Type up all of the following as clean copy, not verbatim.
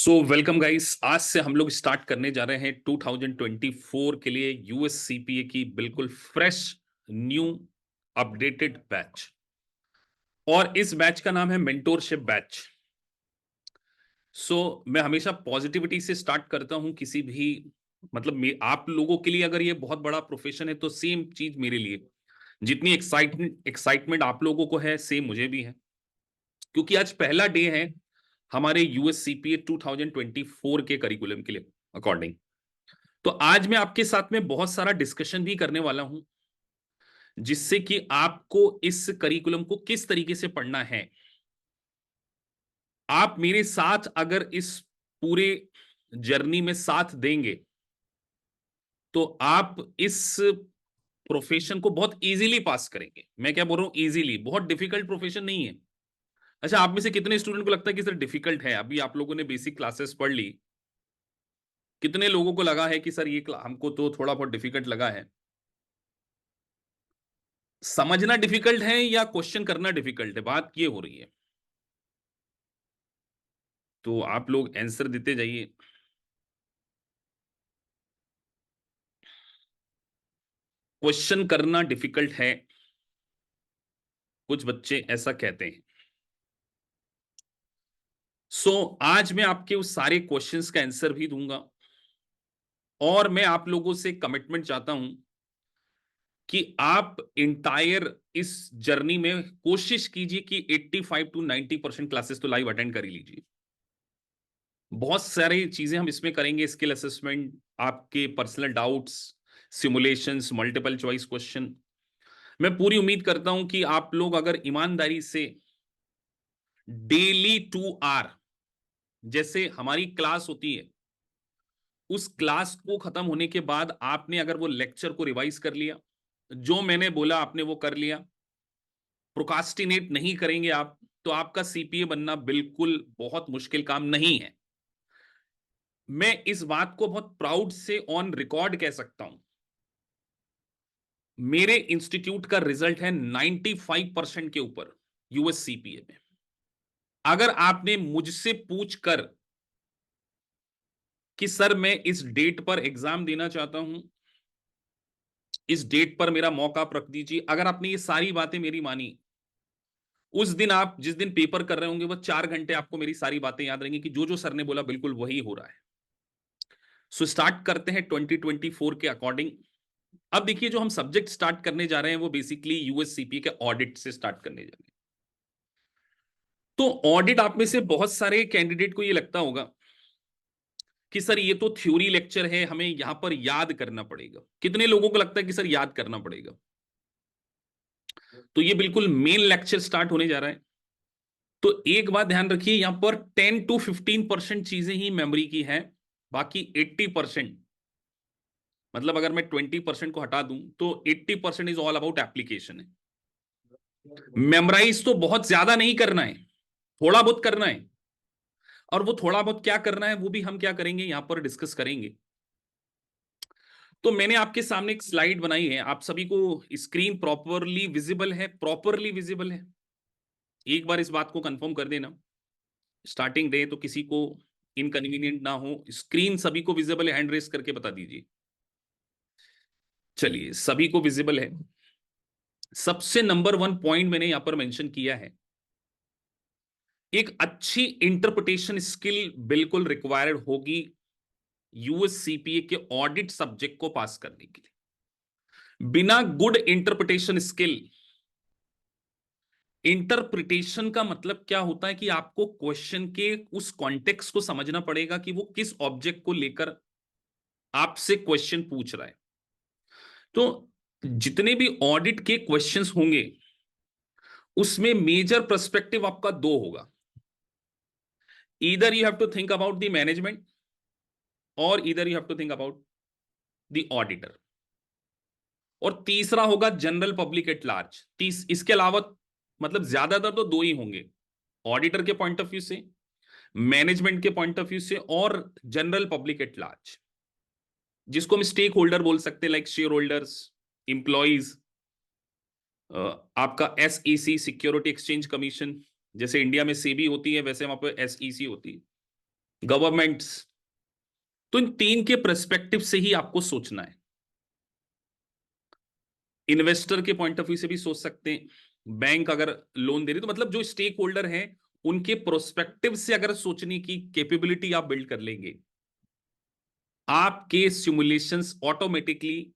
Welcome guys. आज से हम लोग स्टार्ट करने जा रहे हैं 2024 के लिए यूएस सीपीए की बिल्कुल फ्रेश न्यू अपडेटेड बैच। और इस बैच का नाम है मेंटोरशिप बैच। मैं हमेशा पॉजिटिविटी से स्टार्ट करता हूं किसी भी आप लोगों के लिए अगर ये बहुत बड़ा प्रोफेशन है तो सेम चीज मेरे लिए जितनी एक्साइटमेंट आप लोगों को है सेम मुझे भी है, क्योंकि आज पहला डे है हमारे यूएस सीपीए 2024 के करिकुलम के लिए अकॉर्डिंग। तो आज मैं आपके साथ में बहुत सारा डिस्कशन भी करने वाला हूं, जिससे कि आपको इस करिकुलम को किस तरीके से पढ़ना है। आप मेरे साथ अगर इस पूरे जर्नी में साथ देंगे तो आप इस प्रोफेशन को बहुत इजीली पास करेंगे। मैं क्या बोल रहा हूं, इजीली। बहुत डिफिकल्ट प्रोफेशन नहीं है। अच्छा, आप में से कितने स्टूडेंट को लगता है कि सर डिफिकल्ट है? अभी आप लोगों ने बेसिक क्लासेस पढ़ ली, कितने लोगों को लगा है कि सर ये हमको तो थोड़ा बहुत डिफिकल्ट लगा है? समझना डिफिकल्ट है या क्वेश्चन करना डिफिकल्ट है, बात ये हो रही है। तो आप लोग आंसर देते जाइए। क्वेश्चन करना डिफिकल्ट है, कुछ बच्चे ऐसा कहते हैं। आज मैं आपके उस सारे क्वेश्चंस का आंसर भी दूंगा, और मैं आप लोगों से कमिटमेंट चाहता हूं कि आप इंटायर इस जर्नी में कोशिश कीजिए कि 85 टू 90% क्लासेस तो लाइव अटेंड कर ही लीजिए। बहुत सारी चीजें हम इसमें करेंगे, स्किल असेसमेंट, आपके personal doubts, simulations, multiple choice question. मैं पूरी उम्मीद करता हूं कि आप लोग अगर ईमानदारी से डेली 2 आवर, जैसे हमारी क्लास होती है, उस क्लास को खत्म होने के बाद आपने अगर वो लेक्चर को रिवाइज कर लिया, जो मैंने बोला आपने वो कर लिया, प्रोकास्टिनेट नहीं करेंगे आप, तो आपका सीपीए बनना बिल्कुल बहुत मुश्किल काम नहीं है। मैं इस बात को बहुत प्राउड से ऑन रिकॉर्ड कह सकता हूं। मेरे इंस्टीट्यूट का रिजल्ट है 95% के ऊपर यूएस सीपीए में। अगर आपने मुझसे पूछकर कि सर मैं इस डेट पर एग्जाम देना चाहता हूं, इस डेट पर मेरा मौका आप रख दीजिए, अगर आपने ये सारी बातें मेरी मानी, उस दिन आप जिस दिन पेपर कर रहे होंगे वो 4 घंटे आपको मेरी सारी बातें याद रहेंगी कि जो जो सर ने बोला बिल्कुल वही हो रहा है। स्टार्ट करते हैं 2024 के अकॉर्डिंग। अब देखिए, जो हम सब्जेक्ट स्टार्ट करने जा रहे हैं वो बेसिकली यूएससीपी के ऑडिट से स्टार्ट करने जा रहे हैं। तो ऑडिट, आप में से बहुत सारे कैंडिडेट को ये लगता होगा कि सर ये तो थ्योरी लेक्चर है, हमें यहां पर याद करना पड़ेगा। कितने लोगों को लगता है कि सर याद करना पड़ेगा? तो ये बिल्कुल मेन लेक्चर स्टार्ट होने जा रहा है। तो एक बात ध्यान रखिए, यहां पर 10 to 15% चीजें ही मेमोरी की हैं, बाकी 80%, मतलब अगर मैं 20% को हटा दूं तो 80% इज ऑल अबाउट एप्लीकेशन है। मेमोराइज तो बहुत ज्यादा नहीं करना है, थोड़ा बहुत करना है। और वो थोड़ा बहुत क्या करना है वो भी हम क्या करेंगे यहां पर डिस्कस करेंगे। तो मैंने आपके सामने एक स्लाइड बनाई है, आप सभी को स्क्रीन प्रॉपरली विजिबल है? प्रॉपरली विजिबल है? एक बार इस बात को कंफर्म कर देना। स्टार्टिंग डे तो किसी को इनकन्वीनियंट ना हो। स्क्रीन सभी को विजिबल है? हैंड रेस करके बता दीजिए। चलिए, सभी को विजिबल है। सबसे नंबर 1 पॉइंट मैंने यहां पर मेंशन किया है, एक अच्छी इंटरप्रिटेशन स्किल बिल्कुल रिक्वायर्ड होगी यूएस सीपीए के ऑडिट सब्जेक्ट को पास करने के लिए। बिना गुड इंटरप्रिटेशन स्किल, इंटरप्रिटेशन का मतलब क्या होता है कि आपको क्वेश्चन के उस कॉन्टेक्स्ट को समझना पड़ेगा कि वो किस ऑब्जेक्ट को लेकर आपसे क्वेश्चन पूछ रहा है। तो जितने भी ऑडिट के क्वेश्चंस होंगे उसमें मेजर पर्सपेक्टिव आपका दो होगा। Either you have to think about the management, और either you have to think about the auditor, और तीसरा होगा जनरल पब्लिक एट लार्ज। इसके अलावा मतलब ज्यादातर तो दो ही होंगे, ऑडिटर के पॉइंट ऑफ व्यू से, मैनेजमेंट के पॉइंट ऑफ व्यू से, और जनरल पब्लिक एट लार्ज, जिसको हम स्टेक होल्डर बोल सकते हैं, लाइक शेयर होल्डर्स, इंप्लॉइज, आपका एसईसी, सिक्योरिटी एक्सचेंज कमीशन। जैसे इंडिया में सेबी होती है वैसे वहां पर एसईसी होती है। गवर्नमेंट्स। तो इन तीन के पर्सपेक्टिव से ही आपको सोचना है। इन्वेस्टर के पॉइंट ऑफ व्यू से भी सोच सकते हैं। बैंक अगर लोन दे रही तो मतलब जो स्टेक होल्डर है उनके प्रोस्पेक्टिव से अगर सोचने की कैपेबिलिटी आप बिल्ड कर लेंगे, आपके सिमुलेशंस ऑटोमेटिकली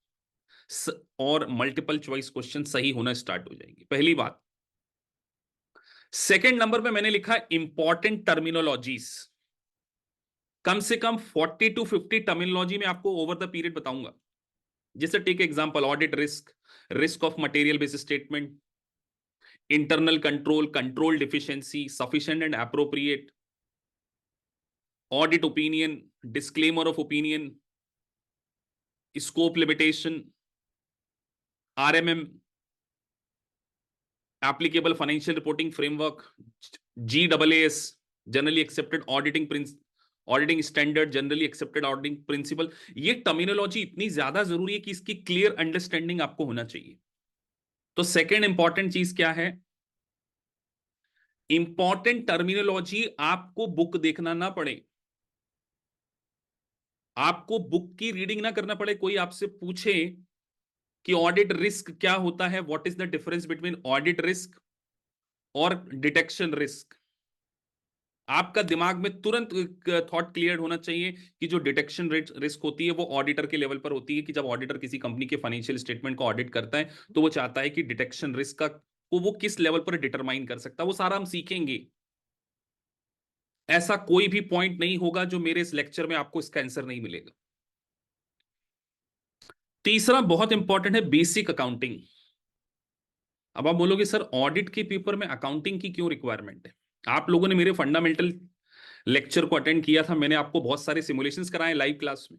और मल्टीपल चॉइस क्वेश्चन सही होना स्टार्ट हो जाएंगे। पहली बात। सेकंड नंबर पे मैंने लिखा इंपॉर्टेंट टर्मिनोलॉजीज। कम से कम 40 to 50 टर्मिनोलॉजी में आपको ओवर द पीरियड बताऊंगा। जैसे take example, audit risk, risk of material basis statement, internal control, control deficiency, sufficient and appropriate, audit opinion, disclaimer of opinion, scope limitation, RMM, applicable financial reporting framework, GAAS, generally accepted auditing standard, generally accepted auditing principle. ये terminology इतनी ज्यादा जरूरी है कि इसकी clear understanding आपको होना चाहिए। तो सेकेंड इंपॉर्टेंट चीज क्या है? इंपॉर्टेंट टर्मिनोलॉजी आपको बुक देखना ना पड़े, आपको बुक की रीडिंग ना करना पड़े। कोई आपसे पूछे कि ऑडिट रिस्क क्या होता है, what is the difference between audit risk और डिटेक्शन रिस्क, आपका दिमाग में तुरंत थॉट क्लियर होना चाहिए कि जो डिटेक्शन रिस्क होती है वो ऑडिटर के लेवल पर होती है, कि जब ऑडिटर किसी कंपनी के फाइनेंशियल स्टेटमेंट को ऑडिट करता है तो वो चाहता है कि डिटेक्शन रिस्क का को वो किस लेवल पर डिटरमाइन कर सकता है। वो सारा हम सीखेंगे। ऐसा कोई भी पॉइंट नहीं होगा जो मेरे इस लेक्चर में आपको इसका आंसर नहीं मिलेगा। तीसरा बहुत इंपॉर्टेंट है बेसिक अकाउंटिंग। अब आप बोलोगे सर ऑडिट के पेपर में अकाउंटिंग की क्यों रिक्वायरमेंट है? आप लोगों ने मेरे फंडामेंटल लेक्चर को अटेंड किया था, मैंने आपको बहुत सारे सिमुलेशंस कराए लाइव क्लास में,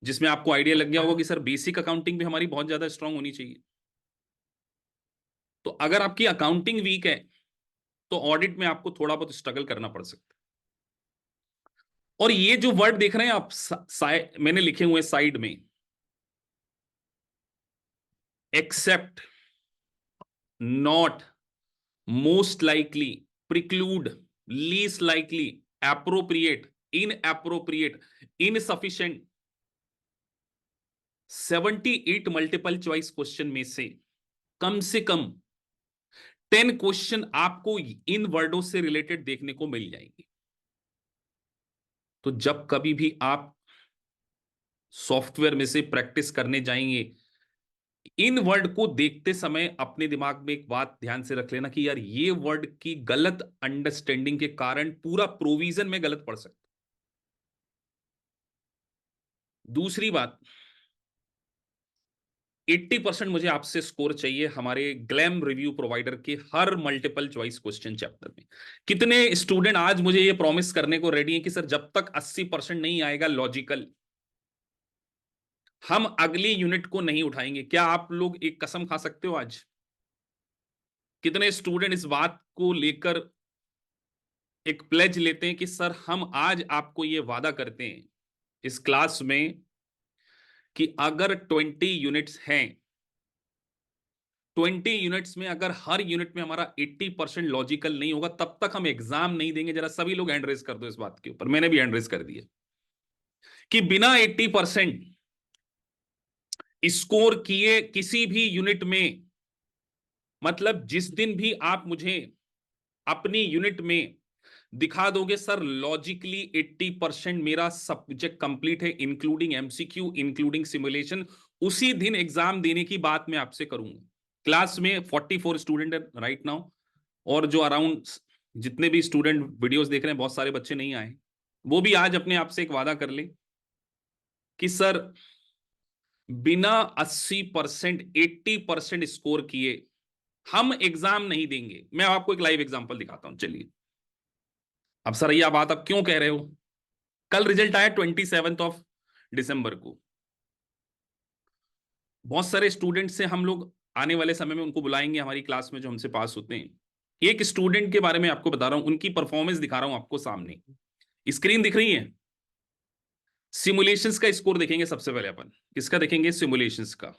जिसमें आपको आइडिया लग गया होगा कि सर बेसिक अकाउंटिंग भी हमारी बहुत ज्यादा स्ट्रांग होनी चाहिए। तो अगर आपकी अकाउंटिंग वीक है तो ऑडिट में आपको थोड़ा बहुत स्ट्रगल करना पड़ सकता है। और ये जो वर्ड देख रहे हैं आप, मैंने लिखे हुए साइड में, accept, not, most likely, preclude, least likely, appropriate, inappropriate, insufficient, 78 multiple choice question में से कम 10 क्वेश्चन आपको इन वर्डों से रिलेटेड देखने को मिल जाएंगे। तो जब कभी भी आप सॉफ्टवेयर में से प्रैक्टिस करने जाएंगे, इन वर्ड को देखते समय अपने दिमाग में एक बात ध्यान से रख लेना कि यार ये वर्ड की गलत अंडरस्टैंडिंग के कारण पूरा प्रोविजन में गलत पड़ सकता। दूसरी बात, 80% मुझे आपसे स्कोर चाहिए हमारे ग्लैम रिव्यू प्रोवाइडर के हर मल्टीपल चॉइस क्वेश्चन चैप्टर में। कितने स्टूडेंट आज मुझे ये प्रॉमिस करने को रेडी हैं कि सर जब तक 80% नहीं आएगा लॉजिकल, हम अगली यूनिट को नहीं उठाएंगे? क्या आप लोग एक कसम खा सकते हो आज? कितने स्टूडेंट इस बात को लेकर एक प्लेज लेते हैं कि सर हम आज आपको ये वादा करते हैं इस क्लास में कि अगर 20 यूनिट्स हैं, 20 यूनिट्स में अगर हर यूनिट में हमारा 80% लॉजिकल नहीं होगा तब तक हम एग्जाम नहीं देंगे। जरा सभी लोग हैंड रेज कर दो इस बात के ऊपर। मैंने भी हैंड रेज कर दिया कि बिना 80% स्कोर किए किसी भी यूनिट में, मतलब जिस दिन भी आप मुझे अपनी यूनिट में दिखा दोगे सर लॉजिकली 80% मेरा सब्जेक्ट कंप्लीट है इंक्लूडिंग एमसीक्यू इंक्लूडिंग सिमुलेशन, उसी दिन एग्जाम देने की बात मैं आपसे करूंगा। क्लास में 44 स्टूडेंट है राइट नाउ, और जो अराउंड जितने भी स्टूडेंट वीडियोस देख रहे हैं, बहुत सारे बच्चे नहीं आए, वो भी आज अपने आप से एक वादा कर ले कि सर बिना 80% 80% स्कोर किए हम एग्जाम नहीं देंगे। मैं आपको एक लाइव एग्जांपल दिखाता हूं, चलिए। अब सर ये बात आप क्यों कह रहे हो? कल रिजल्ट आया 27 दिसंबर को। बहुत सारे स्टूडेंट से हम लोग आने वाले समय में उनको बुलाएंगे हमारी क्लास में जो हमसे पास होते हैं। एक स्टूडेंट के बारे में आपको बता रहा हूं, उनकी परफॉर्मेंस दिखा रहा हूं आपको सामने स्क्रीन दिख रही है। सिमुलेशंस का स्कोर देखेंगे सबसे पहले अपन। किसका देखेंगे? सिमुलेशंस का।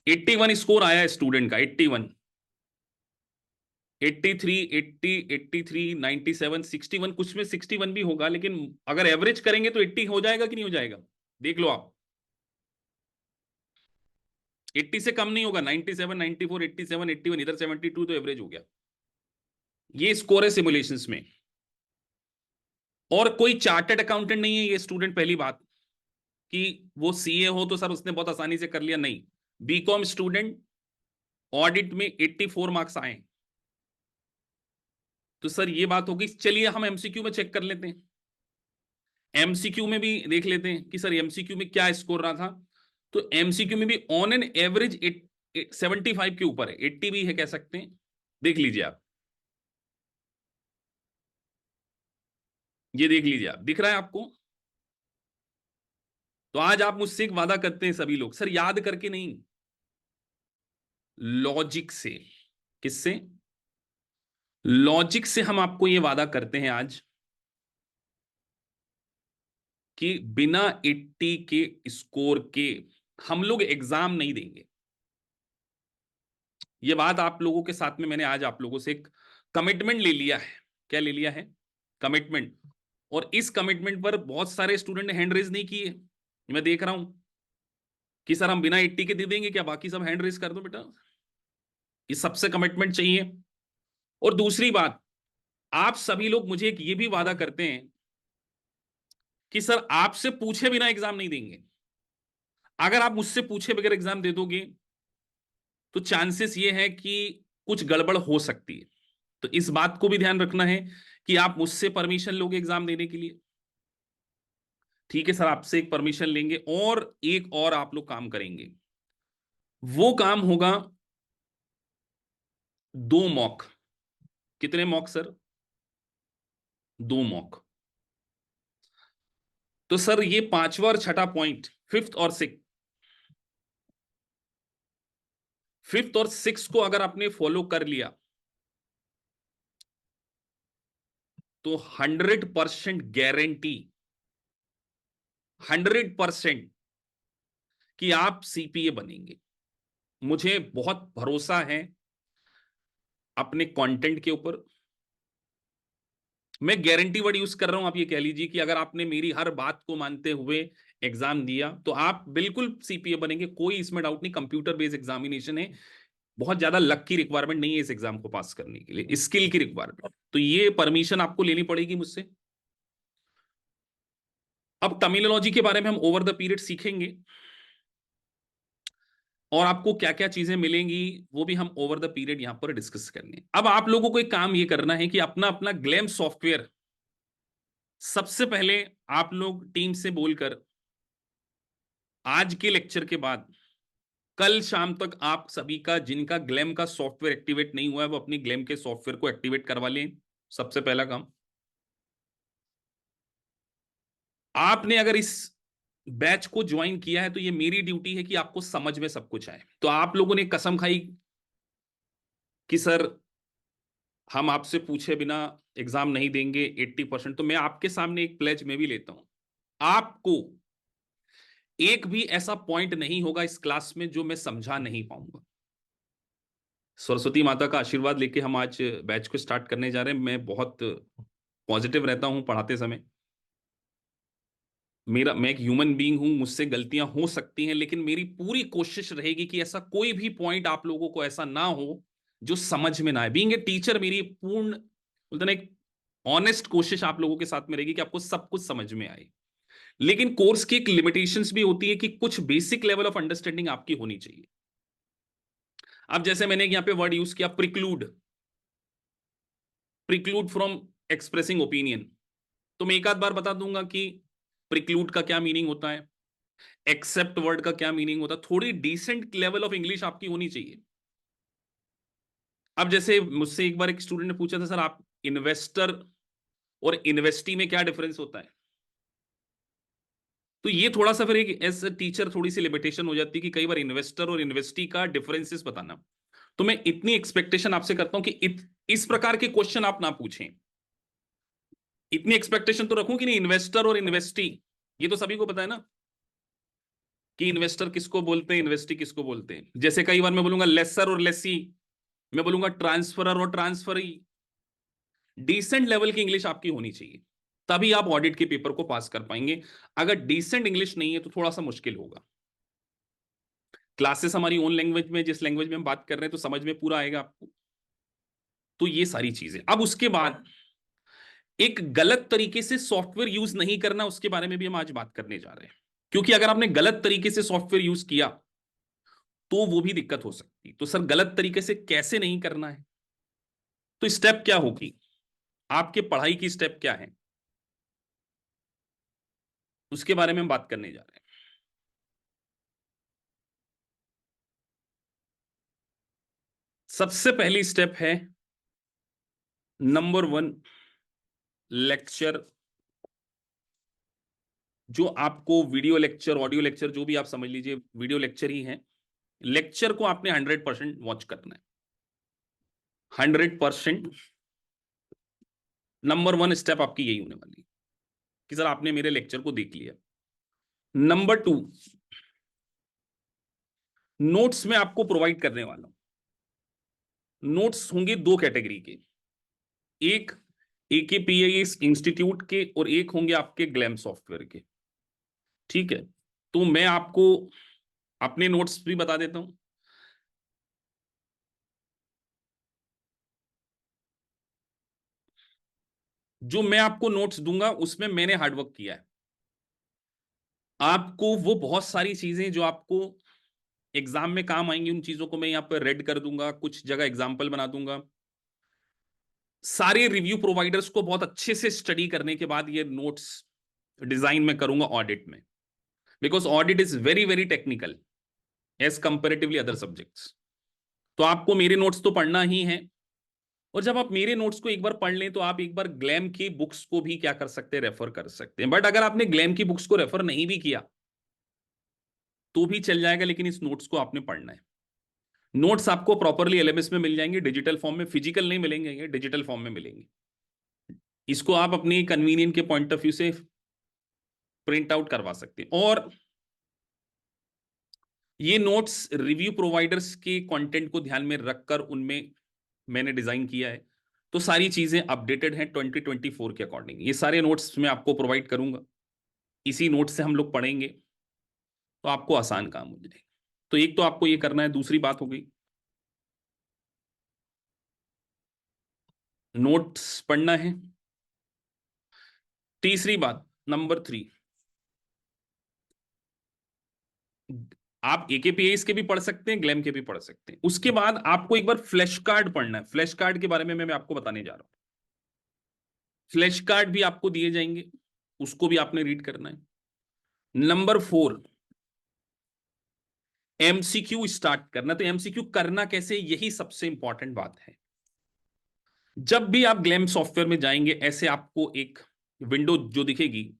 81 स्कोर आया स्टूडेंट का, 81। 83, 80, 83, 97, 61, कुछ में 61 भी होगा, लेकिन अगर एवरेज करेंगे तो 80 हो जाएगा कि नहीं हो जाएगा? देख लो आप, 80 से कम नहीं होगा। 97, 94, 87, 81, इधर 72 तो एवरेज हो गया। ये स्कोर है सिमुलेशंस में। और कोई चार्टर्ड अकाउंटेंट नहीं है ये स्टूडेंट, पहली बात, कि वो सीए हो तो सर उसने बहुत आसानी से कर लिया, नहीं। बीकॉम स्टूडेंट, ऑडिट में 84 मार्क्स आए, तो सर ये बात होगी। चलिए हम एमसीक्यू में चेक कर लेते हैं, एमसीक्यू में भी देख लेते हैं कि सर एमसीक्यू में क्या स्कोर रहा था। तो एमसीक्यू में भी ऑन एन एवरेज 75 के ऊपर है, 80 भी है कह सकते हैं। देख लीजिए आप, ये देख लीजिए आप, दिख रहा है आपको? तो आज आप मुझसे एक वादा करते हैं सभी लोग, सर याद करके नहीं, लॉजिक से। किससे? लॉजिक से हम आपको ये वादा करते हैं आज कि बिना 80 के स्कोर के हम लोग एग्जाम नहीं देंगे। ये बात आप लोगों के साथ में मैंने आज आप लोगों से एक कमिटमेंट ले लिया है। क्या ले लिया है? कमिटमेंट। और इस कमिटमेंट पर बहुत सारे स्टूडेंट ने हैंड रेज नहीं किए, मैं देख रहा हूं कि सर हम बिना 80 के दे देंगे क्या? बाकी सब हैंड रेज कर दो बेटा, इस सबसे कमिटमेंट चाहिए। और दूसरी बात, आप सभी लोग मुझे एक ये भी वादा करते हैं कि सर आपसे पूछे बिना एग्जाम नहीं देंगे। अगर आप मुझसे पूछे बगैर एग्जाम दे दोगे तो चांसेस ये है कि कुछ गड़बड़ हो सकती है। तो इस बात को भी ध्यान रखना है कि आप मुझसे परमिशन लोगे एग्जाम देने के लिए। ठीक है सर, आपसे एक परमिशन लेंगे, और एक और आप लोग काम करेंगे। वो काम होगा 2 मॉक। कितने मॉक सर? 2 मॉक। तो सर ये पांचवा और छठा पॉइंट, फिफ्थ और सिक्स को अगर आपने फॉलो कर लिया तो 100% गारंटी, 100% कि आप सीपीए बनेंगे। मुझे बहुत भरोसा है अपने कंटेंट के ऊपर। मैं गारंटी वर्ड यूज कर रहा हूं, आप ये कह लीजिए कि अगर आपने मेरी हर बात को मानते हुए एग्जाम दिया तो आप बिल्कुल सीपीए बनेंगे, कोई इसमें डाउट नहीं। कंप्यूटर बेस्ड एग्जामिनेशन है, बहुत ज्यादा लक की रिक्वायरमेंट नहीं है इस एग्जाम को पास करने के लिए, स्किल की रिक्वायरमेंट। तो ये परमिशन आपको लेनी पड़ेगी मुझसे। अब टर्मिनोलॉजी के बारे में हम ओवर द पीरियड सीखेंगे, और आपको क्या क्या चीजें मिलेंगी वो भी हम ओवर द पीरियड यहां पर डिस्कस करने। अब आप लोगों को एक काम ये करना है कि अपना अपना ग्लैम सॉफ्टवेयर सबसे पहले आप लोग टीम से बोलकर आज के लेक्चर के बाद कल शाम तक आप सभी का, जिनका ग्लैम का सॉफ्टवेयर एक्टिवेट नहीं हुआ है, वो अपनी ग्लैम के सॉफ्टवेयर को एक्टिवेट करवा लें। सबसे पहला काम। आपने अगर इस बैच को ज्वाइन किया है तो ये मेरी ड्यूटी है कि आपको समझ में सब कुछ आए। तो आप लोगों ने कसम खाई कि सर हम आपसे पूछे बिना एग्जाम नहीं देंगे 80%, तो मैं आपके सामने एक प्लेज में भी लेता हूं, आपको एक भी ऐसा पॉइंट नहीं होगा इस क्लास में जो मैं समझा नहीं पाऊंगा। सरस्वती माता का आशीर्वाद लेके हम आज बैच को स्टार्ट करने जा रहे हैं। मैं बहुत पॉजिटिव रहता हूं पढ़ाते समय। मैं एक ह्यूमन बीइंग हूं, मुझसे गलतियां हो सकती हैं, लेकिन मेरी पूरी कोशिश रहेगी कि ऐसा कोई भी पॉइंट आप लोगों को ऐसा ना हो जो समझ में ना आए। बीइंग ए टीचर मेरी पूर्ण, बोलते ना, एक ऑनेस्ट कोशिश आप लोगों के साथ में रहेगी कि आपको सब कुछ समझ में आए। लेकिन कोर्स की एक लिमिटेशंस भी होती है कि कुछ बेसिक लेवल ऑफ अंडरस्टैंडिंग आपकी होनी चाहिए। अब जैसे मैंने यहां पे वर्ड यूज किया preclude, preclude from expressing opinion, तो मैं एक आध बार बता दूंगा कि प्रिक्लूड का क्या मीनिंग होता है, एक्सेप्ट वर्ड का क्या मीनिंग होता है। थोड़ी डिसेंट लेवल ऑफ इंग्लिश आपकी होनी चाहिए। अब जैसे मुझसे एक बार एक स्टूडेंट ने पूछा था, सर आप इन्वेस्टर और इन्वेस्टी में क्या डिफरेंस होता है? तो ये थोड़ा सा फिर एक एज टीचर थोड़ी सी लिमिटेशन हो जाती है कि कई बार इन्वेस्टर और इन्वेस्टी का डिफरेंसेस बताना। तो मैं इतनी एक्सपेक्टेशन आपसे करता हूं कि इस प्रकार के क्वेश्चन आप ना पूछें। इतनी एक्सपेक्टेशन तो रखूं कि नहीं, इन्वेस्टर और इन्वेस्टी ये तो सभी को पता है ना कि इन्वेस्टर किसको बोलते हैं, इन्वेस्टी किसको बोलते हैं। जैसे कई बार मैं बोलूंगा लेसर और लेसी, मैं बोलूंगा ट्रांसफरर और ट्रांसफरी। डिसेंट लेवल की इंग्लिश आपकी होनी चाहिए, तभी आप ऑडिट के पेपर को पास कर पाएंगे। अगर डिसेंट इंग्लिश नहीं है तो थोड़ा सा मुश्किल होगा। क्लासेस हमारी ओन लैंग्वेज में, जिस लैंग्वेज में हम बात कर रहे हैं, तो समझ में पूरा आएगा आपको। तो ये सारी चीजें। अब उसके बाद एक गलत तरीके से सॉफ्टवेयर यूज नहीं करना, उसके बारे में भी हम आज बात करने जा रहे हैं। क्योंकि अगर आपने गलत तरीके से सॉफ्टवेयर यूज किया तो वो भी दिक्कत हो सकती। तो सर गलत तरीके से कैसे नहीं करना है, तो स्टेप क्या होगी, आपके पढ़ाई की स्टेप क्या है, उसके बारे में हम बात करने जा रहे हैं। सबसे पहली स्टेप है नंबर 1, लेक्चर। जो आपको वीडियो लेक्चर, ऑडियो लेक्चर, जो भी आप समझ लीजिए, वीडियो लेक्चर ही है। लेक्चर को आपने 100% वॉच करना है, 100%। नंबर 1 स्टेप आपकी यही होने वाली है कि सर आपने मेरे लेक्चर को देख लिया। नंबर 2, नोट्स में आपको प्रोवाइड करने वाला हूं। नोट्स होंगे 2 कैटेगरी के, एक AKPIS इंस्टीट्यूट के और एक होंगे आपके ग्लैम सॉफ्टवेयर के। ठीक है, तो मैं आपको अपने नोट्स भी बता देता हूं। जो मैं आपको नोट्स दूंगा उसमें मैंने हार्डवर्क किया है। आपको वो बहुत सारी चीजें जो आपको एग्जाम में काम आएंगी, उन चीजों को मैं यहां पर रेड कर दूंगा, कुछ जगह एग्जाम्पल बना दूंगा। सारे रिव्यू प्रोवाइडर्स को बहुत अच्छे से स्टडी करने के बाद ये नोट्स डिजाइन में करूंगा ऑडिट में। Because audit is very very technical as comparatively other subjects. तो आपको मेरे नोट्स तो पढ़ना ही है। और जब आप मेरे नोट्स को एक बार पढ़ लें तो आप एक बार ग्लैम की बुक्स को भी क्या कर सकते हैं, रेफर कर सकते हैं। बट अगर आपने ग्लैम की बुक्स को रेफर नहीं भी किया तो भी चल जाएगा, लेकिन इस नोट्स को आपने पढ़ना है। नोट्स आपको प्रॉपरली LMS में मिल जाएंगे, डिजिटल फॉर्म में, फिजिकल नहीं मिलेंगे, ये डिजिटल फॉर्म में मिलेंगे। इसको आप अपनी कन्वीनियंट के पॉइंट ऑफ व्यू से प्रिंट आउट करवा सकते हैं। और ये नोट्स रिव्यू प्रोवाइडर्स के कंटेंट को ध्यान में रखकर उनमें मैंने डिजाइन किया है। तो सारी चीजें अपडेटेड हैं 2024 के अकॉर्डिंग। ये सारे नोट्स मैं आपको प्रोवाइड करूंगा, इसी नोट से हम लोग पढ़ेंगे, तो आपको आसान काम हो जाएगा। तो एक तो आपको ये करना है। दूसरी बात हो गई, नोट्स पढ़ना है। तीसरी बात, नंबर 3, आप AKPIS के भी पढ़ सकते हैं, ग्लैम के भी पढ़ सकते हैं। उसके बाद आपको एक बार फ्लैश कार्ड पढ़ना है। फ्लैश कार्ड के बारे में मैं आपको बताने जा रहा हूं। फ्लैश कार्ड भी आपको दिए जाएंगे, उसको भी आपने रीड करना है। नंबर 4, MCQ स्टार्ट करना। तो MCQ करना कैसे, यही सबसे इंपॉर्टेंट बात है। जब भी आप ग्लैम सॉफ्टवेयर में जाएंगे, ऐसे आपको एक विंडो जो दिखेगी,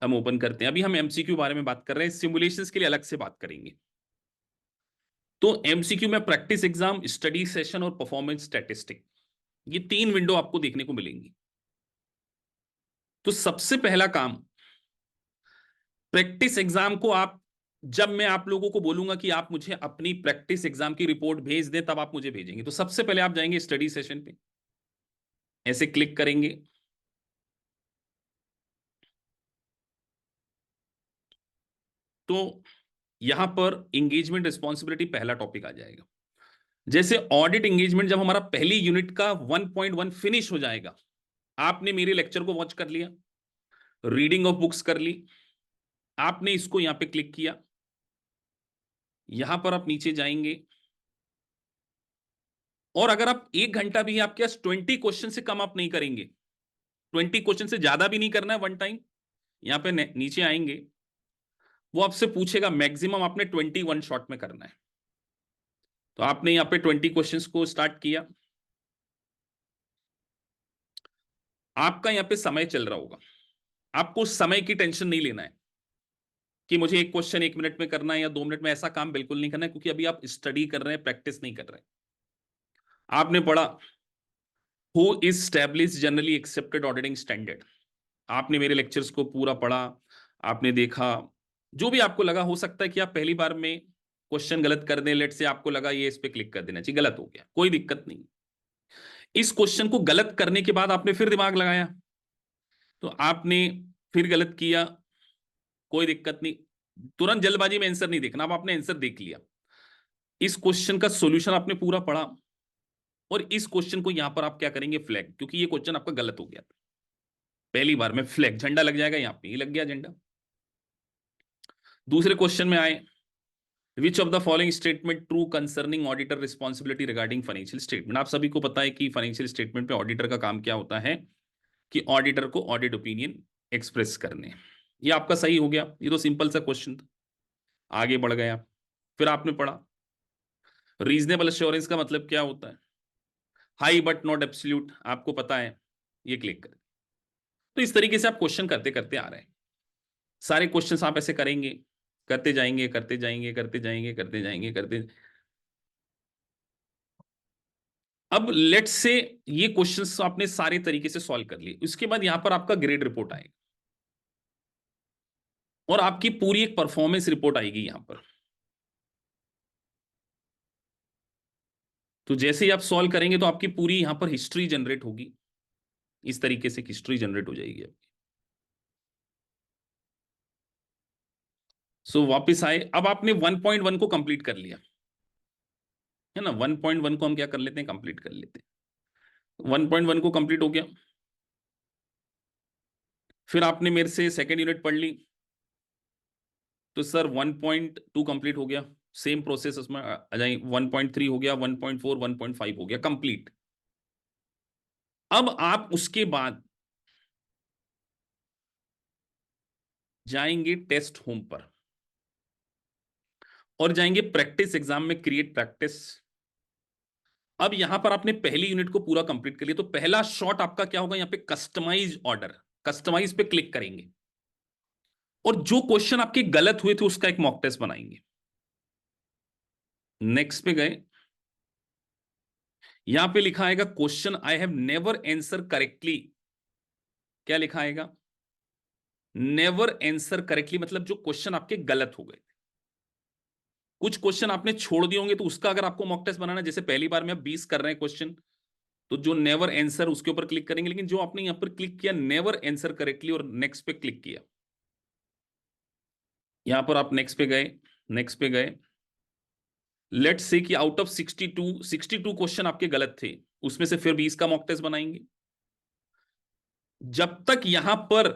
हम ओपन करते हैं। अभी हम MCQ बारे में बात कर रहे हैं, सिमुलेशंस के लिए अलग से बात करेंगे। तो MCQ में प्रैक्टिस एग्जाम, स्टडी सेशन और परफॉर्मेंस स्टैटिस्टिक, ये 3 विंडो आपको देखने को मिलेंगी। तो सबसे पहला काम, प्रैक्टिस एग्जाम को आप, जब मैं आप लोगों को बोलूंगा कि आप मुझे अपनी प्रैक्टिस एग्जाम की रिपोर्ट भेज दें, तब आप मुझे भेजेंगे। तो सबसे पहले आप जाएंगे स्टडी सेशन पे, ऐसे क्लिक करेंगे। तो यहां पर इंगेजमेंट रिस्पॉन्सिबिलिटी पहला टॉपिक आ जाएगा। जैसे ऑडिट एंगेजमेंट, जब हमारा पहली यूनिट का 1.1 फिनिश हो जाएगा, आपने मेरे लेक्चर को वॉच कर लिया, रीडिंग ऑफ बुक्स कर ली, आपने इसको यहां पे क्लिक किया, यहां पर आप नीचे जाएंगे। और अगर आप 1 घंटा भी आपके पास 20 क्वेश्चन से कम आप नहीं करेंगे, 20 क्वेश्चन से ज्यादा भी नहीं करना है वन टाइम, यहां पे नीचे आएंगे, वो आपसे पूछेगा मैक्सिमम आपने 21 शॉट में करना है। तो आपने यहां पे 20 क्वेश्चंस को स्टार्ट किया। आपका यहां पे समय चल रहा होगा, आपको समय की टेंशन नहीं लेना है कि मुझे एक क्वेश्चन 1 मिनट में करना है या 2 मिनट में। ऐसा काम बिल्कुल नहीं करना है, क्योंकि अभी आप स्टडी कर रहे हैं, प्रैक्टिस नहीं कर रहे हैं। आपने पढ़ा who is establish generally accepted auditing standard, आपने मेरे लेक्चर्स को पूरा पढ़ा, आपने देखा, जो भी आपको लगा। हो सकता है कि आप पहली बार में क्वेश्चन गलत कर दें, लेट से आपको लगा ये इस पे क्लिक कर देना चाहिए, गलत हो गया, कोई दिक्कत नहीं। इस क्वेश्चन को गलत करने के बाद आपने फिर दिमाग लगाया, तो आपने फिर गलत किया, कोई दिक्कत नहीं, तुरंत जल्दबाजी में आंसर नहीं देखना, अब आपने आंसर देख लिया, इस क्वेश्चन का सॉल्यूशन आपने पूरा पढ़ा, और इस क्वेश्चन को यहां पर आप क्या करेंगे, फ्लैग, क्योंकि ये क्वेश्चन आपका गलत हो गया था, पहली बार में फ्लैग झंडा लग जाएगा, यहां पे ही लग गया झंडा। दूसरे क्वेश्चन में आए, which of the following statement true concerning auditor responsibility regarding financial statement. आप सभी को पता है कि फाइनेंशियल स्टेटमेंट पे ऑडिटर का काम क्या होता है, कि ऑडिटर को ऑडिट ओपिनियन एक्सप्रेस करने। ये आपका सही हो गया, ये तो सिंपल सा क्वेश्चन था, आगे बढ़ गया। फिर आपने पढ़ा रीजनेबल एश्योरेंस का मतलब क्या होता है, हाई बट नॉट एब्सोल्यूट, आपको पता है, ये क्लिक करें। तो इस तरीके से आप क्वेश्चन करते करते आ रहे हैं, सारे क्वेश्चंस आप ऐसे करेंगे, करते जाएंगे करते जाएंगे करते जाएंगे करते जाएंगे करते। अब लेट से ये क्वेश्चंस आपने सारे तरीके से सॉल्व कर लिए, उसके बाद यहां पर आपका ग्रेड रिपोर्ट आएगा, और आपकी पूरी एक परफॉर्मेंस रिपोर्ट आएगी यहां पर। तो जैसे ही आप सॉल्व करेंगे तो आपकी पूरी यहां पर हिस्ट्री जनरेट होगी, इस तरीके से हिस्ट्री जनरेट हो जाएगी आपकी। सो वापस आए, अब आपने 1.1 को कंप्लीट कर लिया है ना, 1.1 को हम क्या कर लेते हैं, कंप्लीट कर लेते हैं। 1.1 को कंप्लीट हो गया, फिर आपने मेरे से सेकेंड यूनिट पढ़ ली, तो सर 1.2 कंप्लीट हो गया, सेम प्रोसेस उसमें आ जाए, 1.3 हो गया, 1.4, 1.5 हो गया कंप्लीट। अब आप उसके बाद जाएंगे टेस्ट होम पर, और जाएंगे प्रैक्टिस एग्जाम में, क्रिएट प्रैक्टिस। अब यहां पर आपने पहली यूनिट को पूरा कंप्लीट कर लिया, तो पहला शॉट आपका क्या होगा, यहां पे कस्टमाइज ऑर्डर, कस्टमाइज पे क्लिक करेंगे, और जो क्वेश्चन आपके गलत हुए थे उसका एक मॉक टेस्ट बनाएंगे। नेक्स्ट पे गए, यहां पे लिखा आएगा question I have never answer correctly, क्या लिखा आएगा, नेवर आंसर करेक्टली, मतलब जो क्वेश्चन आपके गलत हो गए, कुछ क्वेश्चन आपने छोड़ दिए होंगे, तो उसका अगर आपको मॉक टेस्ट बनाना है, जैसे पहली बार में आप 20 कर रहे हैं क्वेश्चन, तो जो नेवर आंसर उसके ऊपर क्लिक करेंगे, लेकिन जो आपने यहां पर क्लिक किया नेवर आंसर करेक्टली और नेक्स्ट पे क्लिक किया, यहां पर आप नेक्स्ट पे गए, नेक्स्ट पे गए, लेट्स से कि आउट ऑफ 62 क्वेश्चन आपके गलत थे, उसमें से फिर 20 का मॉक टेस्ट बनाएंगे। जब तक यहां पर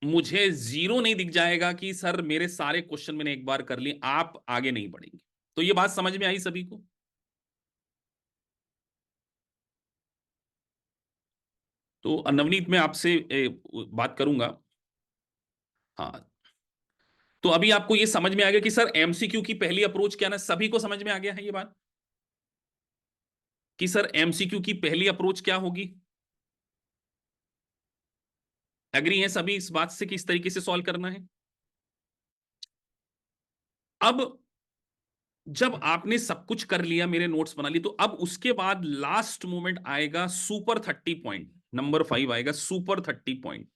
मुझे जीरो नहीं दिख जाएगा कि सर मेरे सारे क्वेश्चन मैंने एक बार कर लिए, आप आगे नहीं बढ़ेंगे। तो ये बात समझ में आई सभी को। तो नवनीत मैं आपसे बात करूंगा। हाँ, तो अभी आपको ये समझ में आ गया कि सर एमसीक्यू की पहली अप्रोच क्या ना, सभी को समझ में आ गया है ये बात, कि सर एमसीक्यू की पहली अप्रोच क्या होगी, एग्री है सभी इस बात से कि इस तरीके से सॉल्व करना है। अब जब आपने सब कुछ कर लिया, मेरे नोट्स बना लिए, तो अब उसके बाद लास्ट मोमेंट आएगा सुपर 30 पॉइंट, नंबर 5 आएगा सुपर 30 पॉइंट।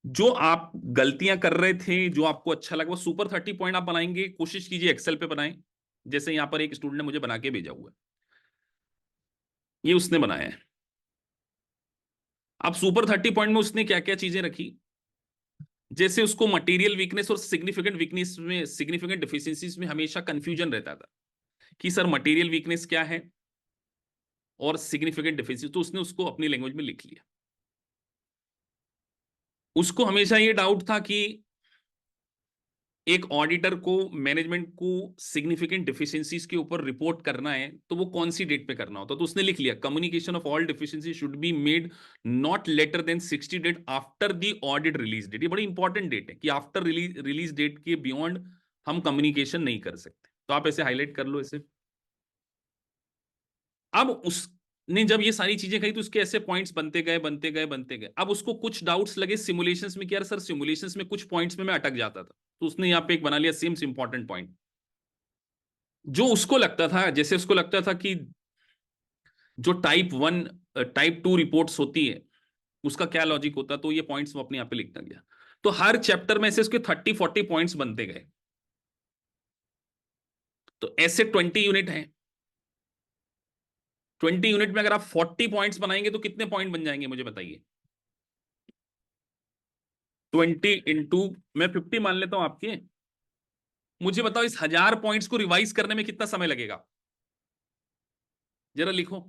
जो आप गलतियां कर रहे थे, जो आपको अच्छा लगा, वो सुपर 30 पॉइंट आप बनाएंगे, कोशिश कीजिए एक्सेल पे बनाएं, जैसे यहां पर एक स्टूडेंट ने मुझे बना के भेजा हुआ है, ये उसने बनाया है। अब सुपर 30 पॉइंट में उसने क्या क्या चीजें रखी, जैसे उसको मटेरियल वीकनेस और सिग्निफिकेंट वीकनेस में, सिग्निफिकेंट डिफिशियंसीज में हमेशा कंफ्यूजन रहता था कि सर मटेरियल वीकनेस क्या है और सिग्निफिकेंट डिफिशियंसी, तो उसने उसको अपनी लैंग्वेज में लिख लिया। उसको हमेशा ये डाउट था कि एक ऑडिटर को, मैनेजमेंट को सिग्निफिकेंट डिफिशियंसीज के ऊपर रिपोर्ट करना है, तो वो कौन सी डेट पे करना होता, तो उसने लिख लिया communication of all deficiency should be made not later than 60 date after the audit release date. ये बड़ी इंपॉर्टेंट डेट है कि आफ्टर रिलीज डेट के बियॉन्ड हम कम्युनिकेशन नहीं कर सकते, तो आप ऐसे हाईलाइट कर लो ऐसे। अब उसने जब ये सारी चीजें कही, तो उसके ऐसे पॉइंट्स बनते गए बनते गए बनते गए। अब उसको कुछ डाउट्स लगे सिमुलेशंस में कि यार सर सिमुलेशंस में कुछ पॉइंट्स में मैं अटक जाता था, तो उसने यहाँ पे एक बना लिया सेम्स इंपॉर्टेंट पॉइंट। जो उसको लगता था, जैसे उसको लगता था कि जो टाइप 2 रिपोर्ट्स होती है उसका क्या लॉजिक होता, तो ये पॉइंट्स वो अपने यहाँ पे लिखता गया। तो हर चैप्टर में से उसके 30-40 पॉइंट्स बनते गए, तो ऐसे 20 यूनिट हैं। 20 यूनिट में अगर आप 40 पॉइंट्स बनाएंगे तो कितने पॉइंट बन जाएंगे मुझे बताइए। 20 इंटू, मैं 50 मान लेता हूं आपके। मुझे बताओ इस 1000 पॉइंट्स को रिवाइज करने में कितना समय लगेगा, जरा लिखो।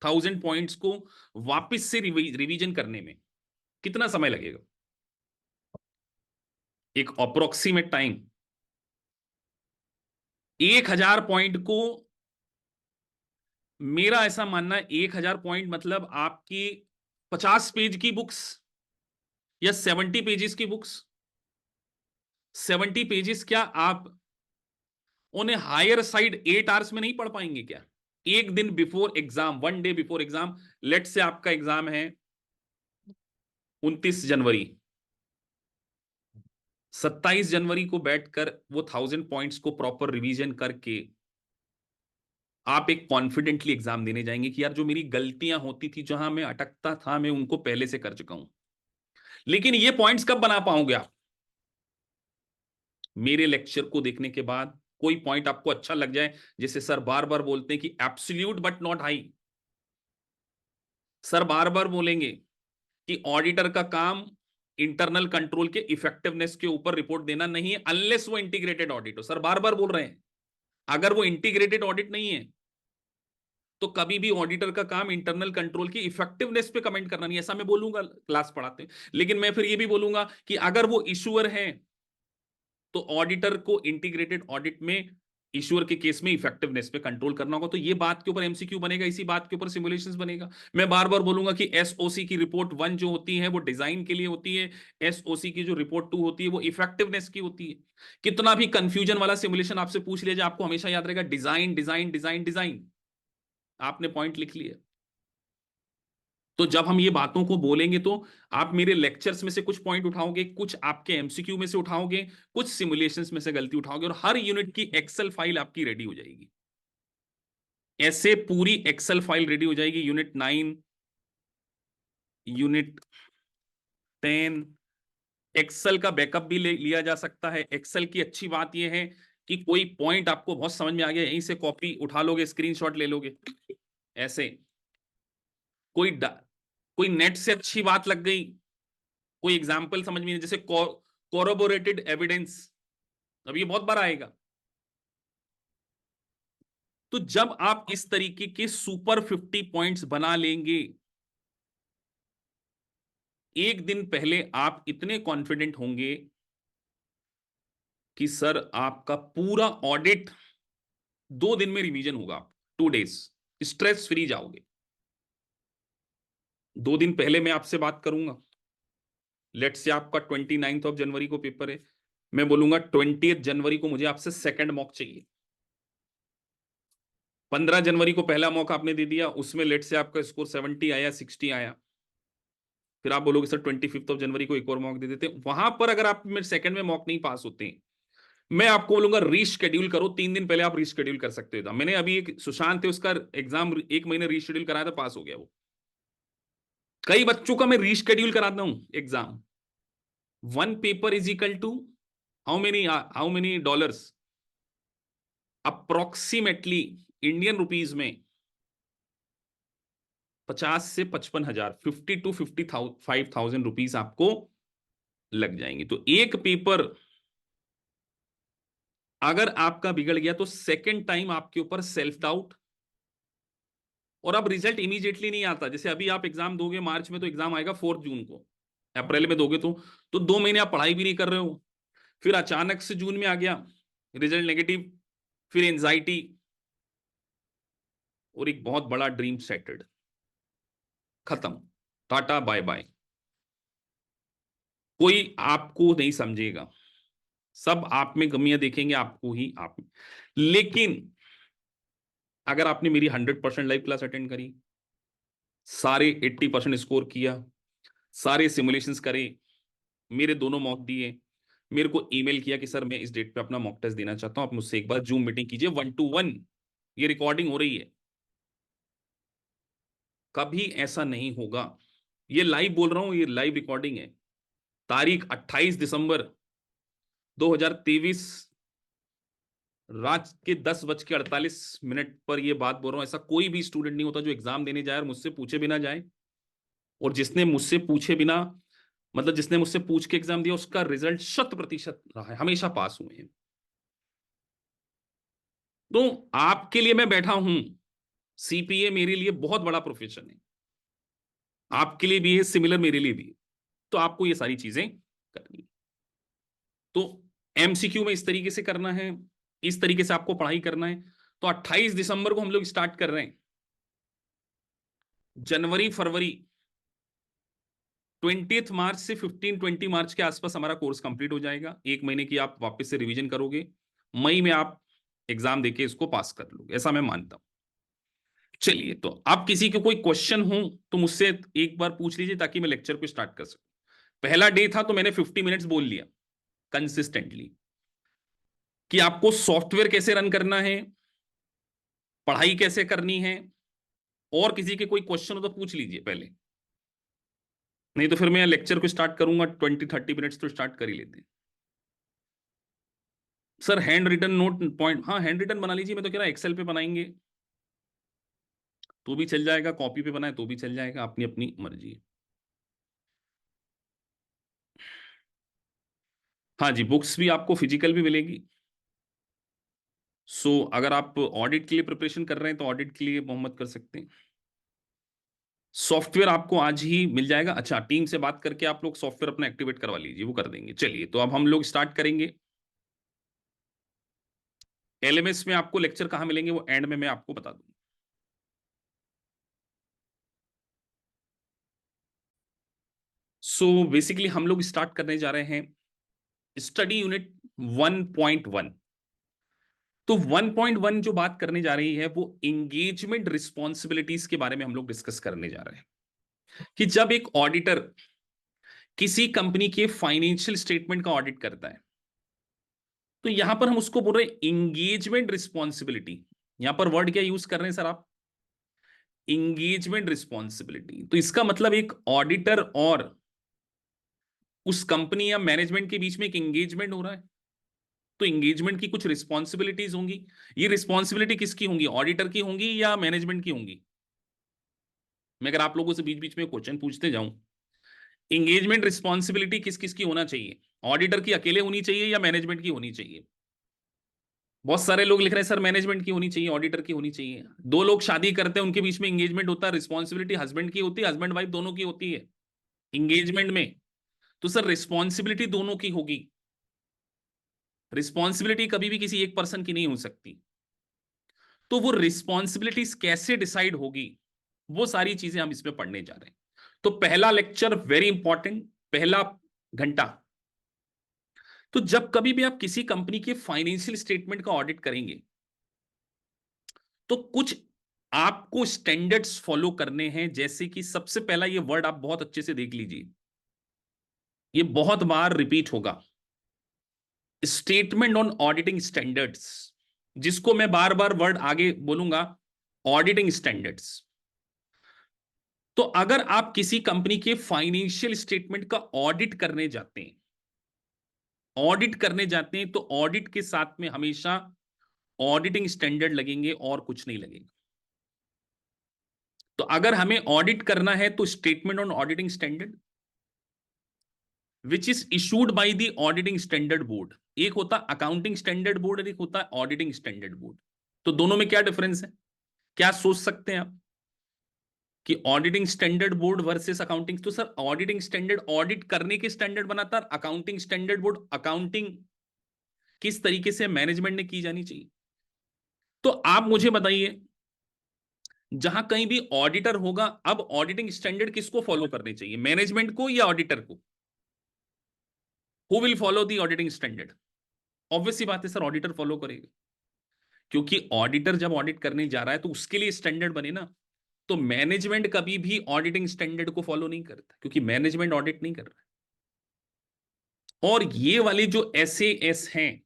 1000 पॉइंट्स को वापस से रिवीजन करने में कितना समय लगेगा, एक अप्रोक्सीमेट टाइम। 1000 पॉइंट को, मेरा ऐसा मानना है 1000 पॉइंट मतलब आपकी 50 पेज की बुक्स या 70 पेजेस की बुक्स। 70 पेजेस क्या आप उन्हें हायर साइड 8 आवर्स में नहीं पढ़ पाएंगे क्या? एक दिन before exam, 1 day before exam, late से आपका एग्जाम है 29 जनवरी, 27 जनवरी को बैठकर वो 1000 पॉइंट्स को प्रॉपर रिवीजन करके आप एक कॉन्फिडेंटली एग्जाम देने जाएंगे कि यार जो मेरी गलतियां होती थी, जहां मैं अटकता था, मैं उनको पहले से कर चुका हूं। लेकिन ये पॉइंट्स कब बना पाओगे आप? मेरे लेक्चर को देखने के बाद कोई पॉइंट आपको अच्छा लग जाए, जैसे सर बार बार बोलते हैं कि absolute but not high. Sir बार बार बोलेंगे कि ऑडिटर का काम इंटरनल कंट्रोल के इफेक्टिवनेस के ऊपर रिपोर्ट देना नहीं है, अनलेस वो इंटीग्रेटेड ऑडिट हो। सर बार बार बोल रहे हैं, अगर वो इंटीग्रेटेड ऑडिट नहीं है तो कभी भी ऑडिटर का काम इंटरनल कंट्रोल की इफेक्टिवनेस पे कमेंट करना नहीं। ऐसा मैं बोलूंगा क्लास पढ़ाते, लेकिन मैं फिर ये भी बोलूंगा कि अगर वो इशूअर है तो ऑडिटर को इंटीग्रेटेड ऑडिट में इश्योर के केस में इफेक्टिवनेस पे कंट्रोल करना होगा। तो ये बात के ऊपर एमसीक्यू बनेगा, इसी बात के ऊपर सिमुलेशंस बनेगा। मैं बार बार बोलूंगा कि एसओसी की रिपोर्ट 1 जो होती है वो डिजाइन के लिए होती है, एसओसी की जो रिपोर्ट 2 होती है वो इफेक्टिवनेस की होती है। कितना भी कंफ्यूजन वाला सिमुलेशन आपसे पूछ लिया जाए, आपको हमेशा याद रहेगा डिजाइन डिजाइन डिजाइन डिजाइन। आपने पॉइंट लिख लिया। तो जब हम ये बातों को बोलेंगे तो आप मेरे लेक्चर्स में से कुछ पॉइंट उठाओगे, कुछ आपके एमसीक्यू में से उठाओगे, कुछ सिमुलेशंस में से गलती उठाओगे, और हर यूनिट की एक्सेल फाइल आपकी रेडी हो जाएगी। ऐसे पूरी एक्सेल फाइल रेडी हो जाएगी। यूनिट 9, यूनिट 10, एक्सेल का बैकअप भी लिया जा सकता है। एक्सेल की अच्छी बात यह है कि कोई पॉइंट आपको बहुत समझ में आ गया, यहीं से कॉपी उठा लोगे, स्क्रीनशॉट ले लोगे। ऐसे कोई कोई नेट से अच्छी बात लग गई, कोई एग्जाम्पल समझ में नहीं, जैसे कोरोबोरेटेड एविडेंस, अब ये बहुत बार आएगा। तो जब आप इस तरीके के सुपर 50 पॉइंट्स बना लेंगे, एक दिन पहले आप इतने कॉन्फिडेंट होंगे कि सर आपका पूरा ऑडिट 2 दिन में रिवीजन होगा, 2 डेज, स्ट्रेस फ्री जाओगे। 2 दिन पहले मैं आपसे बात करूंगा। लेट से आपका 29 जनवरी को पेपर है, मैं बोलूंगा 20 जनवरी को मुझे आपसे सेकंड मॉक चाहिए। 15 जनवरी को पहला मॉक आपने दे दिया, उसमें लेट से आपका स्कोर 70 आया, 60 आया, फिर आप बोलोगे सर 25 जनवरी को एक और मॉक दे देते। वहां पर अगर आप मेरे सेकंड में मॉक नहीं पास होते, मैं आपको बोलूंगा रीशेड्यूल करो। 3 दिन पहले आप रीशेड्यूल कर सकते हो। मैंने अभी एक सुशांत थे, उसका एग्जाम 1 महीने रीशेड्यूल कराया था, पास हो गया वो। कई बच्चों का मैं रीशेड्यूल कराता हूं exam. 1 paper is equal to how many dollars, approximately Indian rupees में 50 से 55 हजार, 50 to 55,000 रुपीज आपको लग जाएंगे। तो एक पेपर अगर आपका बिगड़ गया तो सेकेंड टाइम आपके ऊपर सेल्फ डाउट, और अब रिजल्ट इमीडिएटली नहीं आता। जैसे अभी आप एग्जाम दोगे मार्च में, तो एग्जाम आएगा 4 जून को, अप्रैल में दोगे तो 2 महीने आप पढ़ाई भी नहीं कर रहे हो, फिर अचानक से जून में आ गया रिजल्ट नेगेटिव, फिर एंजाइटी, और एक बहुत बड़ा ड्रीम सेटेड, खत्म, टाटा बाय बाय। कोई आपको नहीं समझेगा, सब आप में कमियां देखेंगे, आपको ही आप में। लेकिन अगर आपने मेरी 100% लाइव क्लास अटेंड करी, सारे 80% स्कोर किया, सारे सिमुलेशंस करे, मेरे दोनों मॉक दिए, मेरे को ईमेल किया कि सर मैं इस डेट पे अपना मॉक टेस्ट देना चाहता हूं, आप मुझसे एक बार जूम मीटिंग कीजिए 1 to 1, ये रिकॉर्डिंग हो रही है। कभी ऐसा नहीं होगा, ये लाइव बोल रहा हूं, ये लाइव रिकॉर्डिंग है। तारीख 28 दिसंबर 2023, रात के 10:48 पर ये बात बोल रहा हूं। ऐसा कोई भी स्टूडेंट नहीं होता जो एग्जाम देने जाए और मुझसे पूछे बिना जाए, और जिसने मुझसे पूछे बिना, मतलब जिसने मुझसे पूछ के एग्जाम दिया, उसका रिजल्ट 100% रहा है, हमेशा पास हुए हैं। तो आपके लिए मैं बैठा हूं। सीपीए मेरे लिए बहुत बड़ा प्रोफेशन है, आपके लिए भी है, सिमिलर मेरे लिए भी है। तो आपको ये सारी चीजें करनी है। तो एमसीक्यू में इस तरीके से करना है, इस तरीके से आपको पढ़ाई करना है। तो 28 दिसंबर को हम लोग स्टार्ट कर रहे हैं। जनवरी फरवरी 20 मार्च से 15-20 मार्च के आसपास हमारा कोर्स कंप्लीट हो जाएगा। 1 महीने की आप वापस से रिवीजन करोगे, मई में आप एग्जाम देके इसको पास कर लोगे, ऐसा मैं मानता हूं। चलिए, तो आप किसी के कोई क्वेश्चन हो तो मुझसे एक बार पूछ लीजिए, ताकि मैं लेक्चर को स्टार्ट कर सकूं। पहला डे था तो मैंने 50 मिनट्स बोल लिया कंसिस्टेंटली, कि आपको सॉफ्टवेयर कैसे रन करना है, पढ़ाई कैसे करनी है। और किसी के कोई क्वेश्चन हो तो पूछ लीजिए पहले, नहीं तो फिर मैं लेक्चर को स्टार्ट करूंगा। 20-30 मिनट्स तो स्टार्ट कर ही लेते हैं। Sir handwritten note point, हाँ हैंड रिटन बना लीजिए। मैं तो कह रहा एक्सेल पे बनाएंगे तो भी चल जाएगा, कॉपी पे बनाए तो भी चल जाएगा, अपनी अपनी मर्जी है। हाँ जी, बुक्स भी आपको फिजिकल भी मिलेगी। सो अगर आप ऑडिट के लिए प्रिपरेशन कर रहे हैं तो ऑडिट के लिए मोहम्मद कर सकते हैं। सॉफ्टवेयर आपको आज ही मिल जाएगा। अच्छा, टीम से बात करके आप लोग सॉफ्टवेयर अपना एक्टिवेट करवा लीजिए, वो कर देंगे। चलिए, तो अब हम लोग स्टार्ट करेंगे। एलएमएस में आपको लेक्चर कहां मिलेंगे वो एंड में मैं आपको बता दूंगा। सो बेसिकली हम लोग स्टार्ट करने जा रहे हैं स्टडी यूनिट 1.1। तो 1.1 जो बात करने जा रही है वो एंगेजमेंट रिस्पॉन्सिबिलिटीज के बारे में हम लोग डिस्कस करने जा रहे हैं, कि जब एक ऑडिटर किसी कंपनी के फाइनेंशियल स्टेटमेंट का ऑडिट करता है, तो यहां पर हम उसको बोल रहे हैं एंगेजमेंट रिस्पॉन्सिबिलिटी। यहां पर वर्ड क्या यूज कर रहे हैं सर आप? Engagement responsibility. तो इसका मतलब एक ऑडिटर और उस कंपनी या मैनेजमेंट के बीच में एक एंगेजमेंट हो रहा है, तो एंगेजमेंट की कुछ रिस्पॉन्सिबिलिटीज होंगी। ये रिस्पॉन्सिबिलिटी किसकी होंगी? ऑडिटर की होंगी या मैनेजमेंट की होंगी? मैं अगर आप लोगों से बीच बीच में क्वेश्चन पूछते जाऊं, एंगेजमेंट रिस्पॉन्सिबिलिटी किस किस की होना चाहिए? ऑडिटर की अकेले होनी चाहिए या मैनेजमेंट की होनी चाहिए? बहुत सारे लोग लिख रहे हैं सर मैनेजमेंट की होनी चाहिए, ऑडिटर की होनी चाहिए। दो लोग शादी करते हैं, उनके बीच में एंगेजमेंट होता है, रिस्पॉन्सिबिलिटी हस्बैंड की होती है, हस्बैंड वाइफ दोनों की होती है एंगेजमेंट में। तो सर रिस्पॉन्सिबिलिटी दोनों की होगी। रिस्पॉन्सिबिलिटी कभी भी किसी एक पर्सन की नहीं हो सकती। तो वो रिस्पॉन्सिबिलिटीज कैसे डिसाइड होगी, वो सारी चीजें हम इसमें पढ़ने जा रहे हैं। तो पहला लेक्चर वेरी इंपॉर्टेंट, पहला घंटा। तो जब कभी भी आप किसी कंपनी के फाइनेंशियल स्टेटमेंट का ऑडिट करेंगे, तो कुछ आपको स्टैंडर्ड्स फॉलो करने हैं। जैसे कि सबसे पहला ये वर्ड आप बहुत अच्छे से देख लीजिए, ये बहुत बार रिपीट होगा, स्टेटमेंट ऑन ऑडिटिंग स्टैंडर्ड्स, जिसको मैं बार बार वर्ड आगे बोलूंगा, ऑडिटिंग स्टैंडर्ड्स। तो अगर आप किसी कंपनी के फाइनेंशियल स्टेटमेंट का ऑडिट करने जाते हैं, ऑडिट करने जाते हैं, तो ऑडिट के साथ में हमेशा ऑडिटिंग स्टैंडर्ड लगेंगे और कुछ नहीं लगेगा। तो अगर हमें ऑडिट करना है तो statement on auditing standard which is issued by the auditing standard board. एक होता है अकाउंटिंग स्टैंडर्ड बोर्ड और एक होता है ऑडिटिंग स्टैंडर्ड बोर्ड। तो दोनों में क्या डिफरेंस है? क्या सोच सकते हैं आप कि auditing standard board versus accounting? तो सर ऑडिटिंग स्टैंडर्ड ऑडिट करने के स्टैंडर्ड बनाता है, अकाउंटिंग स्टैंडर्ड बोर्ड अकाउंटिंग किस तरीके से मैनेजमेंट ने की जानी चाहिए। तो आप मुझे बताइए, जहां कहीं भी ऑडिटर होगा, अब ऑडिटिंग स्टैंडर्ड किसको फॉलो करने चाहिए, मैनेजमेंट को या ऑडिटर को? Who will follow the auditing standard? Obvious सी बात है सर, ऑडिटर फॉलो करेगा, क्योंकि ऑडिटर जब ऑडिट करने जा रहा है तो उसके लिए स्टैंडर्ड बने ना। तो मैनेजमेंट कभी भी ऑडिटिंग स्टैंडर्ड को फॉलो नहीं करता, क्योंकि मैनेजमेंट ऑडिट नहीं कर रहा है। और ये वाले जो एस हैं,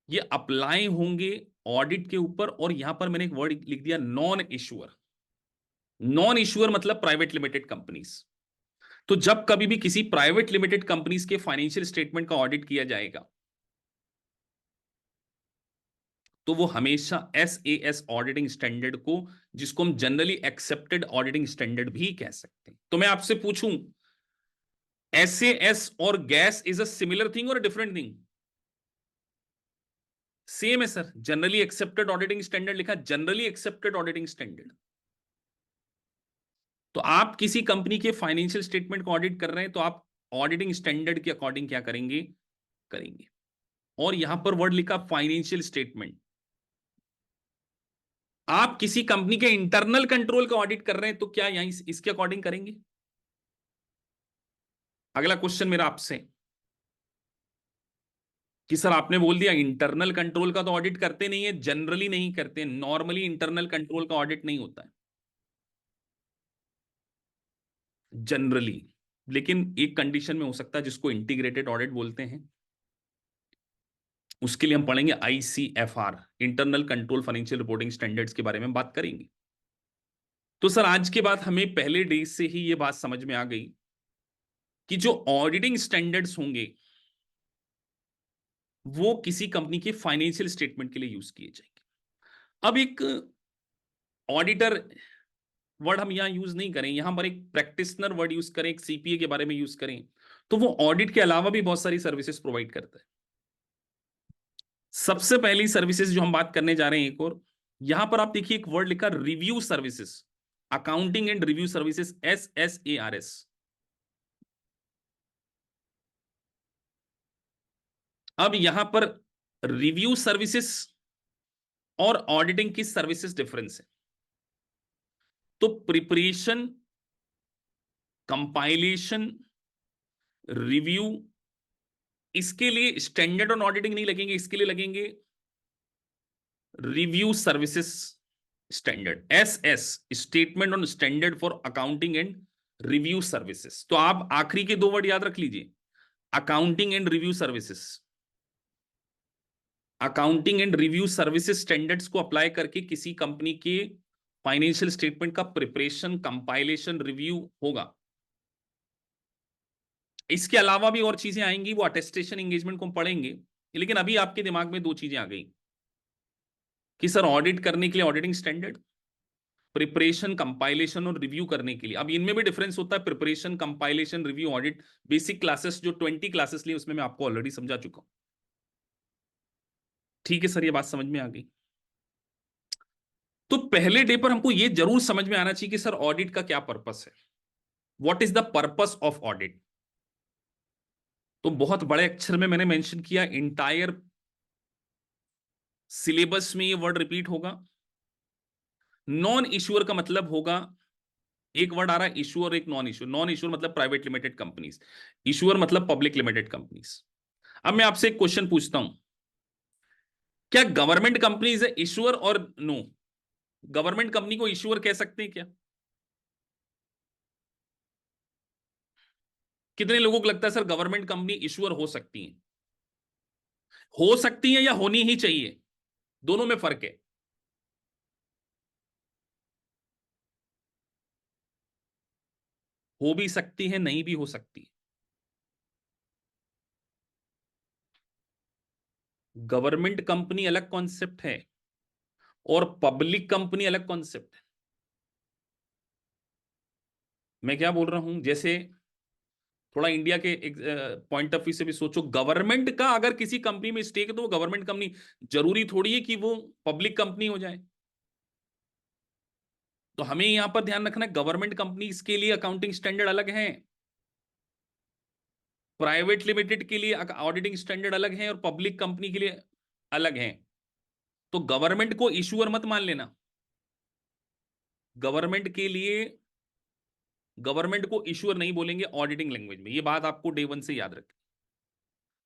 ये अप्लाई होंगे ऑडिट के ऊपर। और यहां पर मैंने एक वर्ड लिख दिया, नॉन इश्यूअर। नॉन इश्यूअर मतलब प्राइवेट लिमिटेड कंपनीज। तो जब कभी भी किसी प्राइवेट लिमिटेड कंपनीज के फाइनेंशियल स्टेटमेंट का ऑडिट किया जाएगा तो वो हमेशा SAS ऑडिटिंग स्टैंडर्ड को, जिसको हम जनरली एक्सेप्टेड ऑडिटिंग स्टैंडर्ड भी कह सकते हैं। तो मैं आपसे पूछूं, SAS और gas is a similar thing और डिफरेंट थिंग? सेम है sir, generally accepted auditing standard लिखा, जनरली एक्सेप्टेड ऑडिटिंग स्टैंडर्ड। तो आप किसी कंपनी के फाइनेंशियल स्टेटमेंट को ऑडिट कर रहे हैं तो आप ऑडिटिंग स्टैंडर्ड के अकॉर्डिंग क्या करेंगे? करेंगे। और यहां पर वर्ड लिखा फाइनेंशियल स्टेटमेंट। आप किसी कंपनी के इंटरनल कंट्रोल का ऑडिट कर रहे हैं तो क्या यहां इसके अकॉर्डिंग करेंगे? अगला क्वेश्चन मेरा आपसे कि सर आपने बोल दिया इंटरनल कंट्रोल का तो ऑडिट करते नहीं है, जनरली नहीं करते, नॉर्मली इंटरनल कंट्रोल का ऑडिट नहीं होता है जनरली, लेकिन एक कंडीशन में हो सकता है जिसको इंटीग्रेटेड ऑडिट बोलते हैं। उसके लिए हम पढ़ेंगे ICFR, internal control financial reporting standards के बारे में बात करेंगे। तो सर आज के बाद हमें पहले डे से ही ये बात समझ में आ गई कि जो ऑडिटिंग स्टैंडर्ड्स होंगे वो किसी कंपनी के फाइनेंशियल स्टेटमेंट के लिए यूज किए जाएंगे। अब एक ऑडिटर वर्ड हम यहां यूज नहीं करें, यहां पर एक प्रैक्टिशनर वर्ड यूज करें, एक CPA के बारे में यूज करें, तो वो ऑडिट के अलावा भी बहुत सारी सर्विसेज प्रोवाइड करता है। सबसे पहली सर्विसेज जो हम बात करने जा रहे हैं एक और, यहां पर आप देखिए एक वर्ड लिखा review services, accounting and review services, SSARS। अब यहां पर रिव्यू सर्विसेज और ऑडिटिंग की सर्विसेज डिफरेंस है। तो प्रिपरेशन, कंपाइलेशन, रिव्यू, इसके लिए स्टैंडर्ड ऑन ऑडिटिंग नहीं लगेंगे, इसके लिए लगेंगे review services standard, SS, statement on standard for accounting and review services. तो आप आखिरी के दो वर्ड याद रख लीजिए, accounting and review services. Accounting and review services standards को अप्लाई करके किसी कंपनी के फाइनेंशियल स्टेटमेंट का प्रिपरेशन, कंपाइलेशन, रिव्यू होगा। इसके अलावा भी और चीजें आएंगी, वो अटेस्टेशन एंगेजमेंट को हम पढ़ेंगे, लेकिन अभी आपके दिमाग में दो चीजें आ गई कि सर ऑडिट करने के लिए ऑडिटिंग स्टैंडर्ड, प्रिपरेशन, कंपाइलेशन और रिव्यू करने के लिए। अब इनमें भी डिफरेंस होता है, preparation, compilation, review, audit. Basic classes जो 20 क्लासेस ली उसमें मैं आपको ऑलरेडी समझा चुका हूं। ठीक है सर, ये बात समझ में आ गई। तो पहले डे पर हमको ये जरूर समझ में आना चाहिए कि सर ऑडिट का क्या पर्पस है, what is the purpose of audit. तो बहुत बड़े अक्षर में मैंने मेंशन किया, इंटायर सिलेबस में ये वर्ड रिपीट होगा। नॉन इश्यूअर का मतलब होगा, एक वर्ड आ रहा है इश्यूअर, एक नॉन इश्यूअर। नॉन इश्यूअर मतलब प्राइवेट लिमिटेड कंपनीज, इश्यूअर मतलब पब्लिक लिमिटेड कंपनीज। अब मैं आपसे एक क्वेश्चन पूछता हूं, क्या गवर्नमेंट कंपनीज है इश्यूअर और नो? गवर्नमेंट कंपनी को इश्यूअर कह सकते हैं क्या? कितने लोगों को लगता है सर गवर्नमेंट कंपनी इश्यूअर हो सकती है? हो सकती है या होनी ही चाहिए? दोनों में फर्क है। हो भी सकती है, नहीं भी हो सकती। गवर्नमेंट कंपनी अलग कॉन्सेप्ट है और पब्लिक कंपनी अलग कॉन्सेप्ट है। मैं क्या बोल रहा हूं, जैसे थोड़ा इंडिया के एक पॉइंट ऑफ व्यू से भी सोचो, गवर्नमेंट का अगर किसी कंपनी में स्टेक है तो वो गवर्नमेंट कंपनी, जरूरी थोड़ी है कि वो पब्लिक कंपनी हो जाए। तो हमें यहां पर ध्यान रखना है, गवर्नमेंट कंपनी के लिए अकाउंटिंग स्टैंडर्ड अलग है, प्राइवेट लिमिटेड के लिए ऑडिटिंग स्टैंडर्ड अलग है, और पब्लिक कंपनी के लिए अलग है। तो गवर्नमेंट को इश्यूअर मत मान लेना। गवर्नमेंट के लिए, गवर्नमेंट को इश्यूअर नहीं बोलेंगे ऑडिटिंग लैंग्वेज में, ये बात आपको डे वन से याद रखें।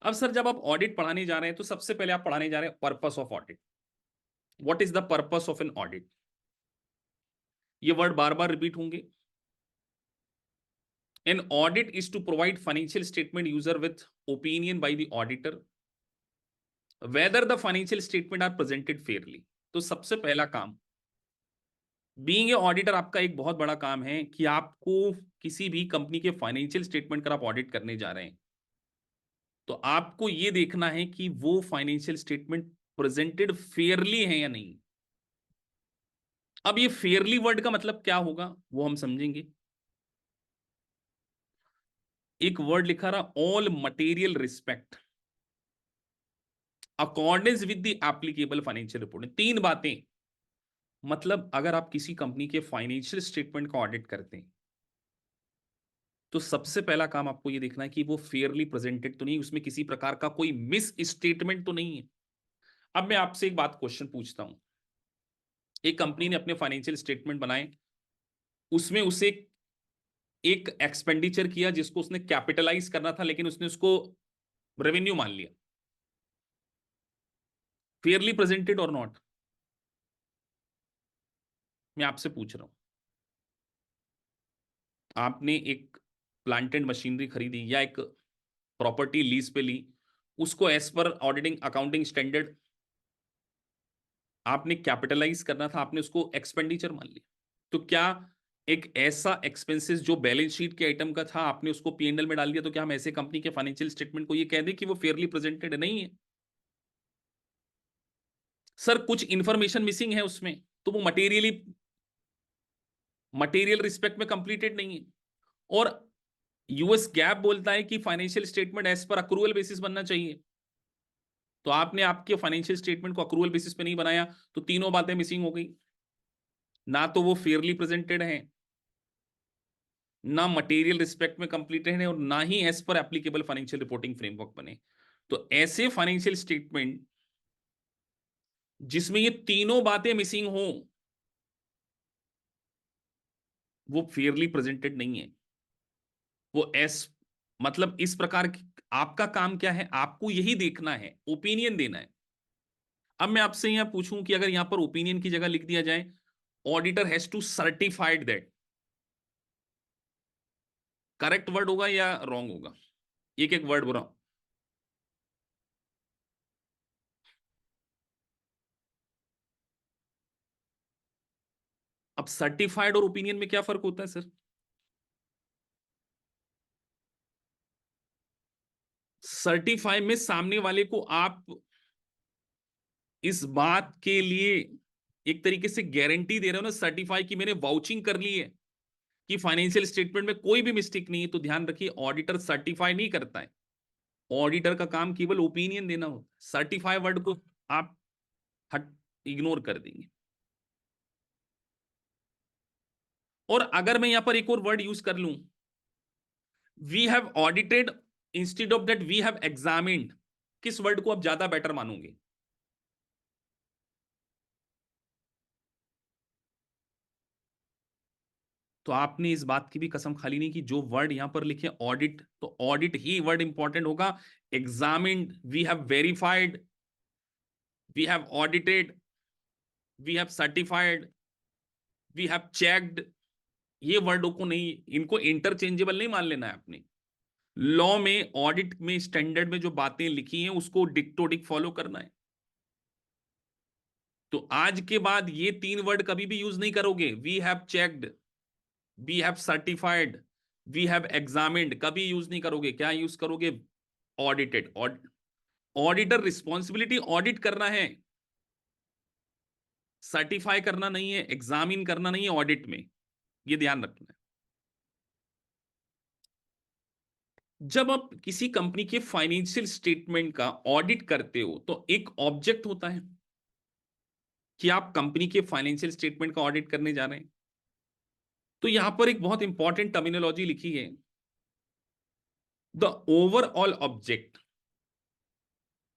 अब सर जब आप ऑडिट पढ़ाने जा रहे हैं तो सबसे पहले आप पढ़ाने जा रहे हैं purpose of audit. What is the purpose of an audit? ये वर्ड बार बार रिपीट होंगे। An audit is to provide financial statement user with opinion by the auditor whether the financial statement are presented fairly. तो सबसे पहला काम, being a auditor आपका एक बहुत बड़ा काम है कि आपको किसी भी कंपनी के फाइनेंशियल स्टेटमेंट का आप ऑडिट करने जा रहे हैं, तो आपको यह देखना है कि वो फाइनेंशियल स्टेटमेंट प्रेजेंटेड फेयरली है या नहीं। अब ये फेयरली वर्ड का मतलब क्या होगा वो हम समझेंगे। एक वर्ड लिखा रहा, all material respect accordance with the applicable financial reporting. तीन बातें, मतलब अगर आप किसी कंपनी के फाइनेंशियल स्टेटमेंट का ऑडिट करते हैं तो सबसे पहला काम आपको यह देखना है कि वो फेयरली प्रेजेंटेड तो नहीं, उसमें किसी प्रकार का कोई मिस स्टेटमेंट तो नहीं है। अब मैं आपसे एक बात क्वेश्चन पूछता हूं, एक कंपनी ने अपने फाइनेंशियल स्टेटमेंट बनाए, उसमें उसे एक एक्सपेंडिचर किया जिसको उसने कैपिटलाइज करना था, लेकिन उसने उसको रेवेन्यू मान लिया, फेयरली प्रेजेंटेड और नॉट? मैं आपसे पूछ रहा हूं, आपने एक प्लांट एंड मशीनरी खरीदी या एक प्रॉपर्टी लीज पे ली, उसको as per auditing accounting standard आपने कैपिटलाइज करना था, आपने उसको एक्सपेंडिचर मान लिया। तो क्या एक ऐसा एक्सपेंसेस जो बैलेंस शीट के आइटम का था आपने उसको पीएनएल में डाल दिया, तो क्या हम ऐसे कंपनी के फाइनेंशियल स्टेटमेंट को ये कह दें कि वो फेयरली प्रेजेंटेड नहीं है? सर कुछ इंफॉर्मेशन मिसिंग है उसमें, तो वो मटेरियल रिस्पेक्ट में कंप्लीटेड नहीं है। और यूएस गैप बोलता है कि financial statement as per accrual basis बनना चाहिए, तो आपने आपके फाइनेंशियल स्टेटमेंट को अक्रूवल बेसिस पे नहीं बनाया, तो तीनों बातें मिसिंग हो गई। ना तो वो फेयरली प्रेजेंटेड है, ना मटेरियल रिस्पेक्ट में कंप्लीटेड है, और ना ही as per applicable financial reporting framework बने। तो ऐसे फाइनेंशियल स्टेटमेंट जिसमें ये तीनों बातें मिसिंग हो, वो फेयरली प्रेजेंटेड नहीं है। वो एस मतलब इस प्रकार की, आपका काम क्या है, आपको यही देखना है, ओपिनियन देना है। अब मैं आपसे यहां पूछूं कि अगर यहां पर ओपिनियन की जगह लिख दिया जाए, auditor has to certified that, correct word होगा या रॉन्ग होगा? एक एक वर्ड बोला। अब सर्टिफाइड और ओपिनियन में क्या फर्क होता है सर? सर्टिफाई में सामने वाले को आप इस बात के लिए एक तरीके से गारंटी दे रहे हो ना, सर्टिफाई की मैंने वाउचिंग कर ली है कि फाइनेंशियल स्टेटमेंट में कोई भी मिस्टेक नहीं है। तो ध्यान रखिए, ऑडिटर सर्टिफाई नहीं करता है, ऑडिटर का काम केवल ओपिनियन देना होता है। सर्टिफाई वर्ड को आप हट इग्नोर कर देंगे। और अगर मैं यहां पर एक और वर्ड यूज कर लूं, we have audited instead of that we have examined, किस वर्ड को आप ज्यादा बेटर मानोगे? तो आपने इस बात की भी कसम खा ली नहीं कि जो वर्ड यहां पर लिखे ऑडिट, तो ऑडिट ही वर्ड इंपॉर्टेंट होगा। Examined, we have verified, we have audited, we have certified, we have checked, ये वर्डों को नहीं, इनको इंटरचेंजेबल नहीं मान लेना है आपने। लॉ में, ऑडिट में, स्टैंडर्ड में जो बातें लिखी हैं उसको डिक्टो डिक फॉलो करना है। तो आज के बाद ये तीन वर्ड कभी भी यूज नहीं करोगे, we have checked, we have certified, we have examined, कभी यूज नहीं करोगे। क्या यूज करोगे? ऑडिटेड। ऑडिटर रिस्पॉन्सिबिलिटी ऑडिट करना है, सर्टिफाई करना नहीं है, एग्जामिन करना नहीं है ऑडिट में, ये ध्यान रखना है। जब आप किसी कंपनी के फाइनेंशियल स्टेटमेंट का ऑडिट करते हो तो एक ऑब्जेक्ट होता है कि आप कंपनी के फाइनेंशियल स्टेटमेंट का ऑडिट करने जा रहे हैं। तो यहां पर एक बहुत इंपॉर्टेंट टर्मिनोलॉजी लिखी है, the overall object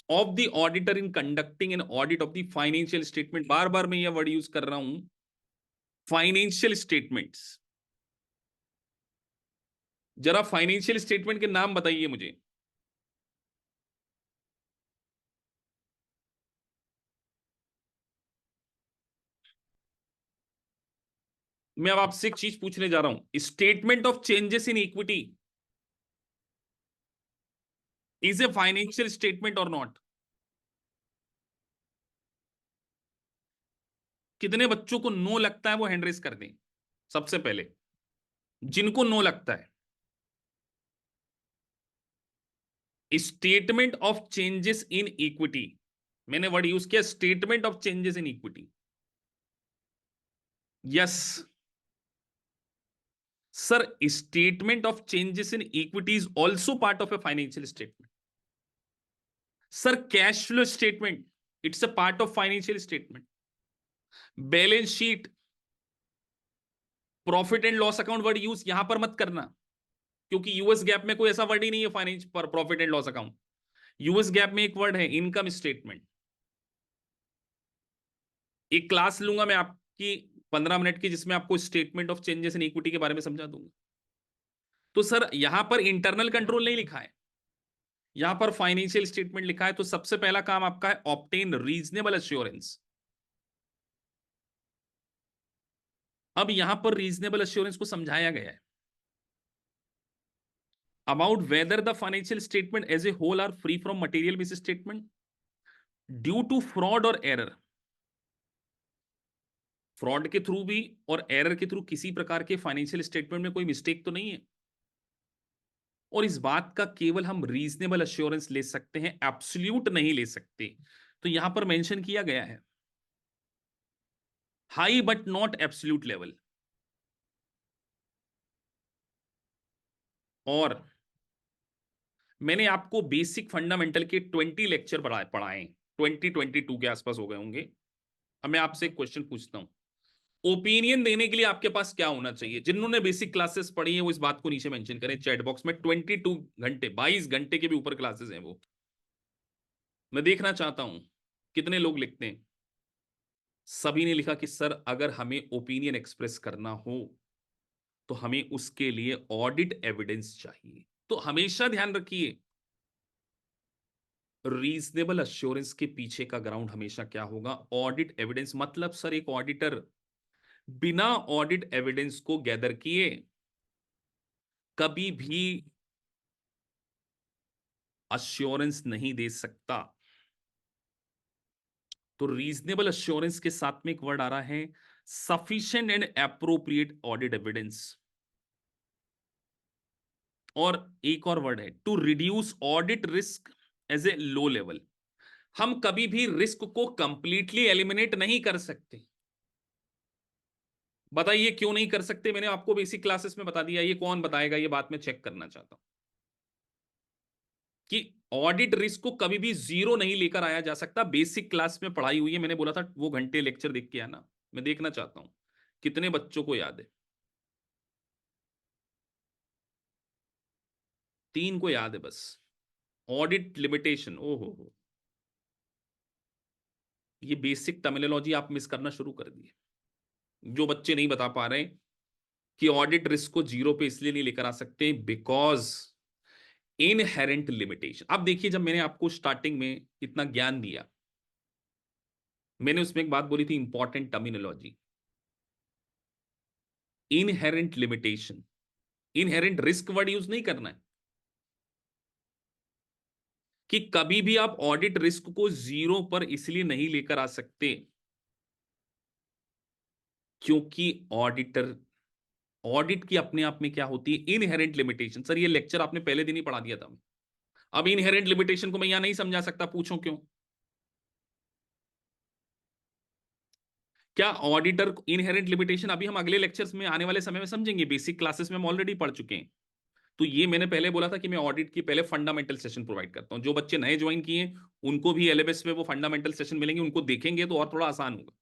of the auditor in conducting an audit of the financial statement. बार बार मैं यह वर्ड यूज कर रहा हूं, फाइनेंशियल स्टेटमेंट्स। जरा फाइनेंशियल स्टेटमेंट के नाम बताइए मुझे। मैं अब आपसे एक चीज पूछने जा रहा हूं, statement of changes in equity is a financial statement और नॉट? कितने बच्चों को नो लगता है वो हैंड रेस कर दें सबसे पहले, जिनको नो लगता है। Statement of changes in equity, मैंने वर्ड यूज किया statement of changes in equity. Yes sir, statement of changes in equity is also part of a financial statement. Sir cash flow statement, it's a part of financial statement. Balance sheet, profit and loss account word use यहां पर मत करना, क्योंकि US gap में कोई ऐसा word ही नहीं है फाइनेंस पर profit and loss account. US gap में एक वर्ड है इनकम स्टेटमेंट। एक क्लास लूंगा मैं आपकी 15 मिनट की, जिसमें आपको statement of changes in equity के बारे में समझा दूंगा। तो सर यहां पर इंटरनल कंट्रोल नहीं लिखा है, यहां पर फाइनेंशियल स्टेटमेंट लिखा है। तो सबसे पहला काम आपका है ऑब्टेन रीजनेबल एश्योरेंस। अब यहां पर रीजनेबल एश्योरेंस को समझाया गया है about whether the financial statement as a whole are free from material misstatement due to fraud और एरर। फ्रॉड के थ्रू भी और एरर के थ्रू किसी प्रकार के फाइनेंशियल स्टेटमेंट में कोई मिस्टेक तो नहीं है, और इस बात का केवल हम रीजनेबल एश्योरेंस ले सकते हैं, एब्सोल्यूट नहीं ले सकते। तो यहां पर मेंशन किया गया है high but not absolute level. और मैंने आपको बेसिक फंडामेंटल के 20 लेक्चर पढ़ाए 2022 के आसपास हो गए होंगे। अब मैं आपसे एक क्वेश्चन पूछता हूं, ओपिनियन देने के लिए आपके पास क्या होना चाहिए? जिन्होंने बेसिक क्लासेस पढ़ी है वो इस बात को नीचे मेंशन करें चैट बॉक्स में। 22 घंटे 22 घंटे के भी ऊपर क्लासेस हैं वो, मैं देखना चाहता हूं कितने लोग लिखते हैं। सभी ने लिखा कि सर अगर हमें ओपिनियन एक्सप्रेस करना हो तो हमें उसके लिए ऑडिट एविडेंस चाहिए। तो हमेशा ध्यान रखिए रीजनेबल अश्योरेंस के पीछे का ग्राउंड हमेशा क्या होगा? Audit evidence. मतलब सर एक ऑडिटर बिना ऑडिट एविडेंस को गैदर किए कभी भी अश्योरेंस नहीं दे सकता। तो रीजनेबल अश्योरेंस के साथ में एक वर्ड आ रहा है sufficient and appropriate audit evidence. और एक और वर्ड है to reduce audit risk as a low level. हम कभी भी रिस्क को कंप्लीटली एलिमिनेट नहीं कर सकते। बताइए क्यों नहीं कर सकते? मैंने आपको बेसिक क्लासेस में बता दिया, ये कौन बताएगा? ये बात मैं चेक करना चाहता हूं कि ऑडिट रिस्क को कभी भी जीरो नहीं लेकर आया जा सकता। बेसिक क्लास में पढ़ाई हुई है, मैंने बोला था वो घंटे लेक्चर देख के आना। मैं देखना चाहता हूं कितने बच्चों को याद है। 3 को याद है बस। ऑडिट लिमिटेशन, ओहो हो, ये बेसिक टर्मिनोलॉजी आप मिस करना शुरू कर दिए। जो बच्चे नहीं बता पा रहे कि ऑडिट रिस्क को जीरो पे इसलिए नहीं लेकर आ सकते बिकॉज इनहेरेंट लिमिटेशन। अब देखिए जब मैंने आपको स्टार्टिंग में इतना ज्ञान दिया, मैंने उसमें एक बात बोली थी important terminology, inherent limitation. Inherent risk word use नहीं करना है कि कभी भी आप ऑडिट रिस्क को जीरो पर इसलिए नहीं लेकर आ सकते क्योंकि ऑडिटर, ऑडिट की अपने आप में क्या होती है? Inherent limitation. सर ये लेक्चर आपने पहले दिन ही पढ़ा दिया था। अब इनहेरेंट लिमिटेशन को मैं यहां नहीं समझा सकता, पूछो क्यों? क्या ऑडिटर इनहेरेंट लिमिटेशन अभी हम अगले लेक्चर्स में आने वाले समय में समझेंगे? बेसिक क्लासेस में हम ऑलरेडी पढ़ चुके हैं। तो ये मैंने पहले बोला था कि मैं ऑडिट की पहले फंडामेंटल सेशन प्रोवाइड करता हूं। जो बच्चे नए ज्वाइन किए उनको भी एलएमएस में वो फंडामेंटल सेशन मिलेंगे, उनको देखेंगे तो और थोड़ा आसान होगा।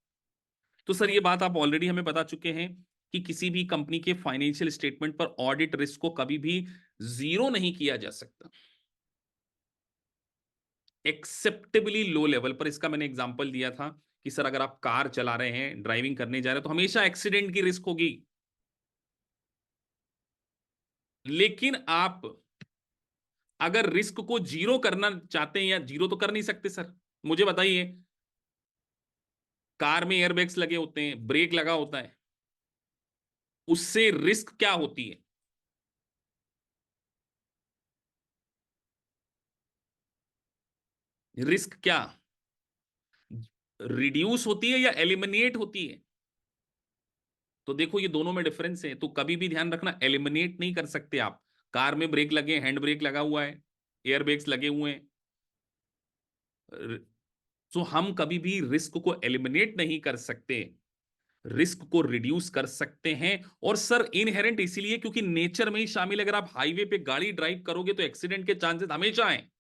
तो सर ये बात आप ऑलरेडी हमें बता चुके हैं कि किसी भी कंपनी के फाइनेंशियल स्टेटमेंट पर ऑडिट रिस्क को कभी भी जीरो नहीं किया जा सकता एक्सेप्टेबली लो लेवल पर। इसका मैंने एग्जांपल दिया था कि सर अगर आप कार चला रहे हैं, ड्राइविंग करने जा रहे हैं, तो हमेशा एक्सीडेंट की रिस्क होगी। लेकिन आप अगर रिस्क को जीरो करना चाहते हैं, या जीरो तो कर नहीं सकते सर, मुझे बताइए। कार में एयरबैग्स लगे होते हैं, ब्रेक लगा होता है, उससे रिस्क क्या होती है? रिस्क क्या? रिड्यूस होती है या एलिमिनेट होती है? तो देखो ये दोनों में डिफरेंस है, तो कभी भी ध्यान रखना, एलिमिनेट नहीं कर सकते आप। कार में ब्रेक लगे, हैंड ब्रेक लगा हुआ है, एयर बैग्स लगे हुए हैं, तो हम कभी भी रिस्क को एलिमिनेट नहीं कर सकते, रिस्क को रिड्यूस कर सकते हैं। और सर इनहेरेंट इसीलिए क्योंकि नेचर में ही शामिल है। अगर आप हाईवे पे गाड़ी ड्राइव करोगे तो एक्सीडेंट के चांसेस हमेशा हैं,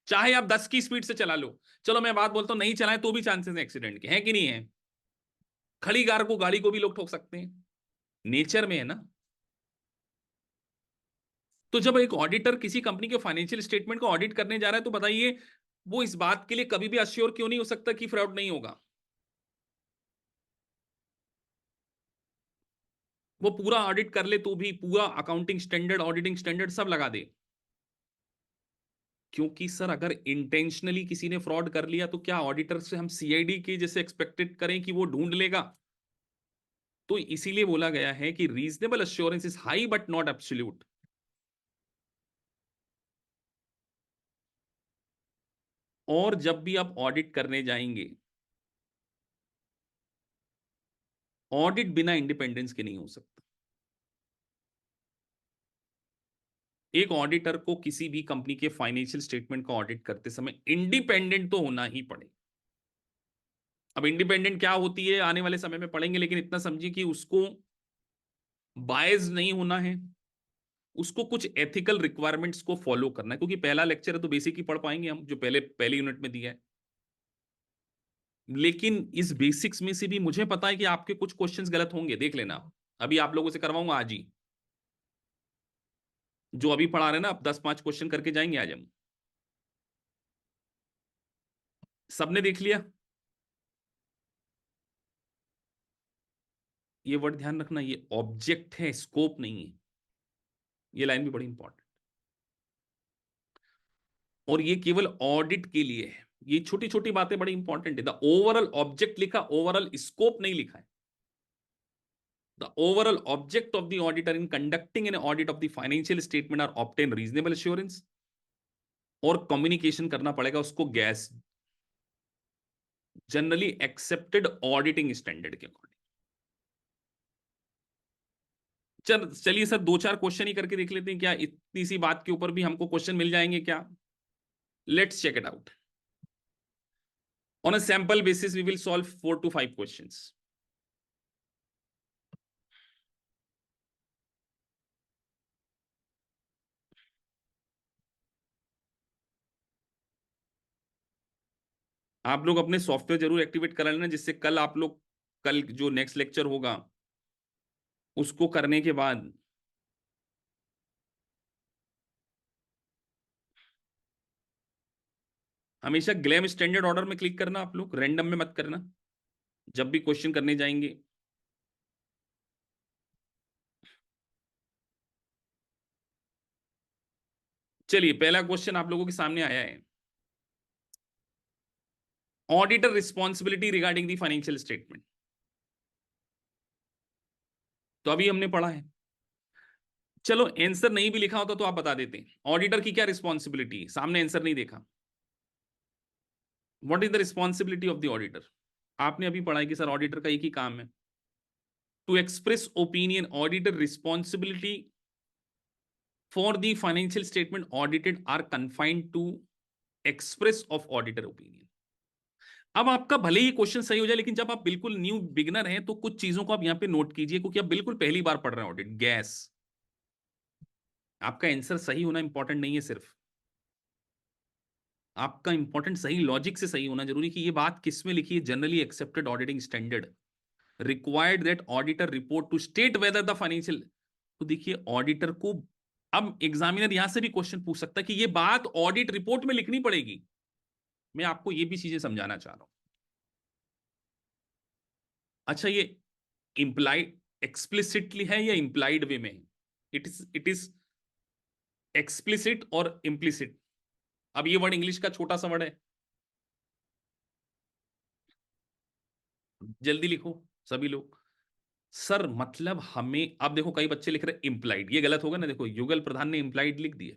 चाहे आप 10 की स्पीड से चला लो। चलो मैं बात बोलता हूं, नहीं चलाएं तो भी चांसेस हैं एक्सीडेंट के, हैं कि नहीं है? खड़ी कार को, गाड़ी को भी लोग ठोक सकते हैं, नेचर में है ना। तो जब एक ऑडिटर किसी कंपनी के फाइनेंशियल स्टेटमेंट को ऑडिट करने जा रहा है, तो बताइए वो इस बात के लिए कभी भी अश्योर क्यों नहीं हो सकता कि फ्रॉड नहीं होगा? वो पूरा ऑडिट कर ले तो भी, पूरा अकाउंटिंग स्टैंडर्ड, ऑडिटिंग स्टैंडर्ड सब लगा दे, क्योंकि सर अगर इंटेंशनली किसी ने फ्रॉड कर लिया तो क्या ऑडिटर से हम सीआईडी के जैसे एक्सपेक्टेड करें कि वो ढूंढ लेगा? तो इसीलिए बोला गया है कि reasonable assurance is high but not absolute. और जब भी आप ऑडिट करने जाएंगे, ऑडिट बिना इंडिपेंडेंस के नहीं हो सकता। एक ऑडिटर को किसी भी कंपनी के फाइनेंशियल स्टेटमेंट का ऑडिट करते समय इंडिपेंडेंट तो होना ही पड़े। अब इंडिपेंडेंट क्या होती है आने वाले समय में पढ़ेंगे, लेकिन इतना समझिए कि उसको बायस नहीं होना है, उसको कुछ एथिकल रिक्वायरमेंट्स को फॉलो करना है। क्योंकि पहला लेक्चर है तो बेसिक ही पढ़ पाएंगे हम, जो पहले पहले यूनिट में दिया है। लेकिन इस बेसिक्स में से भी मुझे पता है कि आपके कुछ क्वेश्चंस गलत होंगे, देख लेना। अभी आप लोगों से करवाऊंगा आज ही, जो अभी पढ़ा रहे हैं ना, आप 10-5 क्वेश्चन करके जाएंगे आज हम। सबने देख लिया? ये वर्ड ध्यान रखना, ये ऑब्जेक्ट है, स्कोप नहीं है। ये लाइन भी बड़ी इंपॉर्टेंट, और ये केवल ऑडिट के लिए है। ये छोटी छोटी बातें बड़ी इंपॉर्टेंट है। द ओवरऑल ऑब्जेक्ट लिखा, ओवरऑल स्कोप नहीं लिखा है। The overall object of the auditor in conducting an audit of the financial statement are obtain reasonable assurance, और कम्युनिकेशन करना पड़ेगा उसको gas generally accepted auditing standard के अकॉर्डिंग। चलिए सर, 2-4 क्वेश्चन ही करके देख लेते हैं, क्या इतनी सी बात के ऊपर भी हमको क्वेश्चन मिल जाएंगे क्या? Let's check it out. On a sample basis we will solve 4 to 5 questions. आप लोग अपने सॉफ्टवेयर जरूर एक्टिवेट करा लेना, जिससे कल आप लोग, कल जो नेक्स्ट लेक्चर होगा उसको करने के बाद हमेशा ग्लैम स्टैंडर्ड ऑर्डर में क्लिक करना, आप लोग रैंडम में मत करना जब भी क्वेश्चन करने जाएंगे। चलिए पहला क्वेश्चन आप लोगों के सामने आया है, auditor responsibility regarding the financial statement. तो अभी हमने पढ़ा है, चलो आंसर नहीं भी लिखा होता तो आप बता देते, ऑडिटर की क्या रिस्पॉन्सिबिलिटी, सामने आंसर नहीं देखा। What is the responsibility of the auditor? आपने अभी पढ़ा है कि सर ऑडिटर का एक ही काम है, to express opinion. Auditor responsibility for the financial statement audited are confined to express of auditor opinion. अब आपका भले ही क्वेश्चन सही हो जाए, लेकिन जब आप बिल्कुल न्यू बिगनर हैं तो कुछ चीजों को आप यहां पे नोट कीजिए, क्योंकि आप बिल्कुल पहली बार पढ़ रहे हैं ऑडिट। गैस, आपका आंसर सही होना इंपॉर्टेंट नहीं है, सिर्फ आपका इंपॉर्टेंट सही लॉजिक से सही होना जरूरी, कि ये बात किस में लिखी है, generally accepted auditing standard required that auditor report to state whether the financial. तो देखिए ऑडिटर को, अब एग्जामिनर यहां से भी क्वेश्चन पूछ सकता है कि ये बात ऑडिट रिपोर्ट में लिखनी पड़ेगी। मैं आपको ये भी चीजें समझाना चाह रहा हूं। अच्छा, ये इंप्लाइड एक्सप्लिसिटली है या इंप्लाइड वे में? इट इज एक्सप्लिसिट और इम्प्लिसिट। अब ये वर्ड इंग्लिश का छोटा सा वर्ड है, जल्दी लिखो सभी लोग। सर मतलब हमें, अब देखो कई बच्चे लिख रहे इंप्लाइड, ये गलत होगा ना। देखो युगल प्रधान ने इंप्लाइड लिख दिया।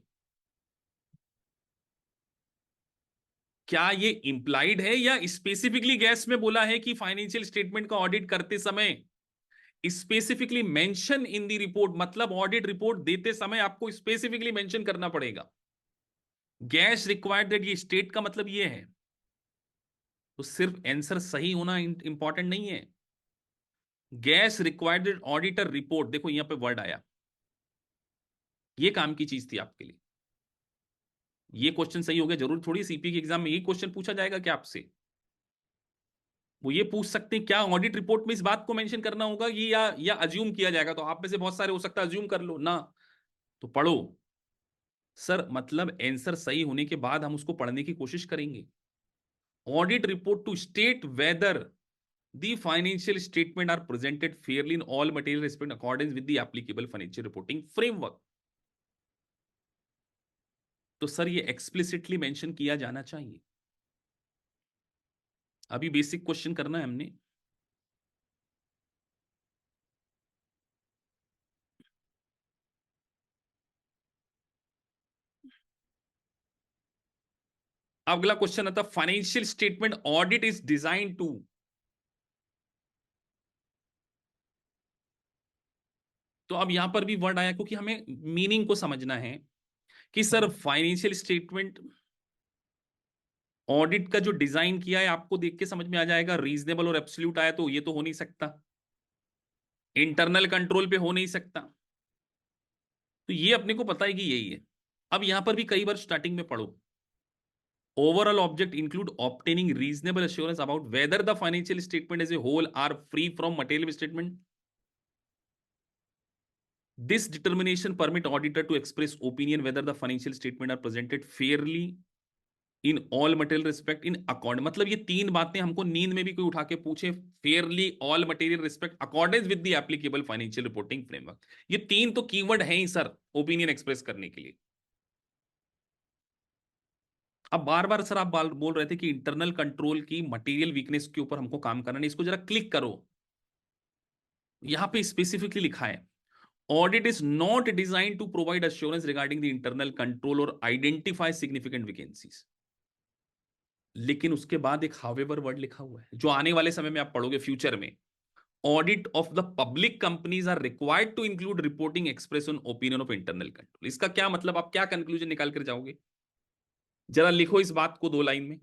क्या ये इंप्लाइड है या स्पेसिफिकली गैस में बोला है कि फाइनेंशियल स्टेटमेंट का ऑडिट करते समय specifically mention in the report, मतलब ऑडिट रिपोर्ट देते समय आपको स्पेसिफिकली मेंशन करना पड़ेगा। गैस रिक्वायर्ड दैट, ये स्टेट का मतलब ये है। तो सिर्फ आंसर सही होना इंपॉर्टेंट नहीं है। गैस रिक्वायर्ड ऑडिटर रिपोर्ट, देखो यहां पे वर्ड आया, ये काम की चीज थी आपके लिए। ये क्वेश्चन सही हो गया, जरूर थोड़ी सीपी के एग्जाम में यही क्वेश्चन पूछा जाएगा क्या आपसे? वो ये पूछ सकते हैं क्या ऑडिट रिपोर्ट में इस बात को मेंशन करना होगा, ये या अज्यूम किया जाएगा? तो आप में से बहुत सारे हो सकता है अज्यूम कर लो ना, तो पढ़ो। सर मतलब आंसर सही होने के बाद हम उसको पढ़ने की कोशिश करेंगे। Audit report to state whether the financial statement are presented fairly in all material respect according with the applicable financial reporting framework. तो सर ये एक्सप्लिसिटली मेंशन किया जाना चाहिए। अभी बेसिक क्वेश्चन करना है हमने। अगला क्वेश्चन आता, financial statement audit is design to. तो अब यहां पर भी वर्ड आया क्योंकि हमें मीनिंग को समझना है कि सर फाइनेंशियल स्टेटमेंट ऑडिट का जो डिजाइन किया है आपको देख के समझ में आ जाएगा। रीजनेबल और एब्सोल्यूट आया तो ये तो हो नहीं सकता, इंटरनल कंट्रोल पे हो नहीं सकता, तो ये अपने को पता है कि यही है। अब यहां पर भी कई बार स्टार्टिंग में पढ़ो, overall object include obtaining reasonable assurance about whether the financial statement as a whole are free from material statement. This determination permit auditor to express opinion whether the financial statement are presented fairly in all material respect in accord, मतलब ये तीन बातें हमको नींद में भी कोई उठा के पूछे, Fairlie, all material respect, accordance with the applicable financial reporting framework, ये तीन तो कीवर्ड हैं ही सर ओपिनियन एक्सप्रेस करने के लिए। अब बार बार सर आप बोल रहे थे कि इंटरनल कंट्रोल की मटेरियल वीकनेस के ऊपर हमको काम करना है, इसको जरा क्लिक करो। यहां पे स्पेसिफिकली लिखा है, audit is not designed to provide assurance regarding the internal control or identify significant vacancies। लेकिन उसके बाद एक however वर्ड लिखा हुआ है जो आने वाले समय में आप पढ़ोगे फ्यूचर में। Audit of the public companies are required to include reporting expression opinion of internal control. इसका क्या मतलब, आप क्या कंक्लूजन निकाल कर जाओगे? जरा लिखो इस बात को 2 लाइन में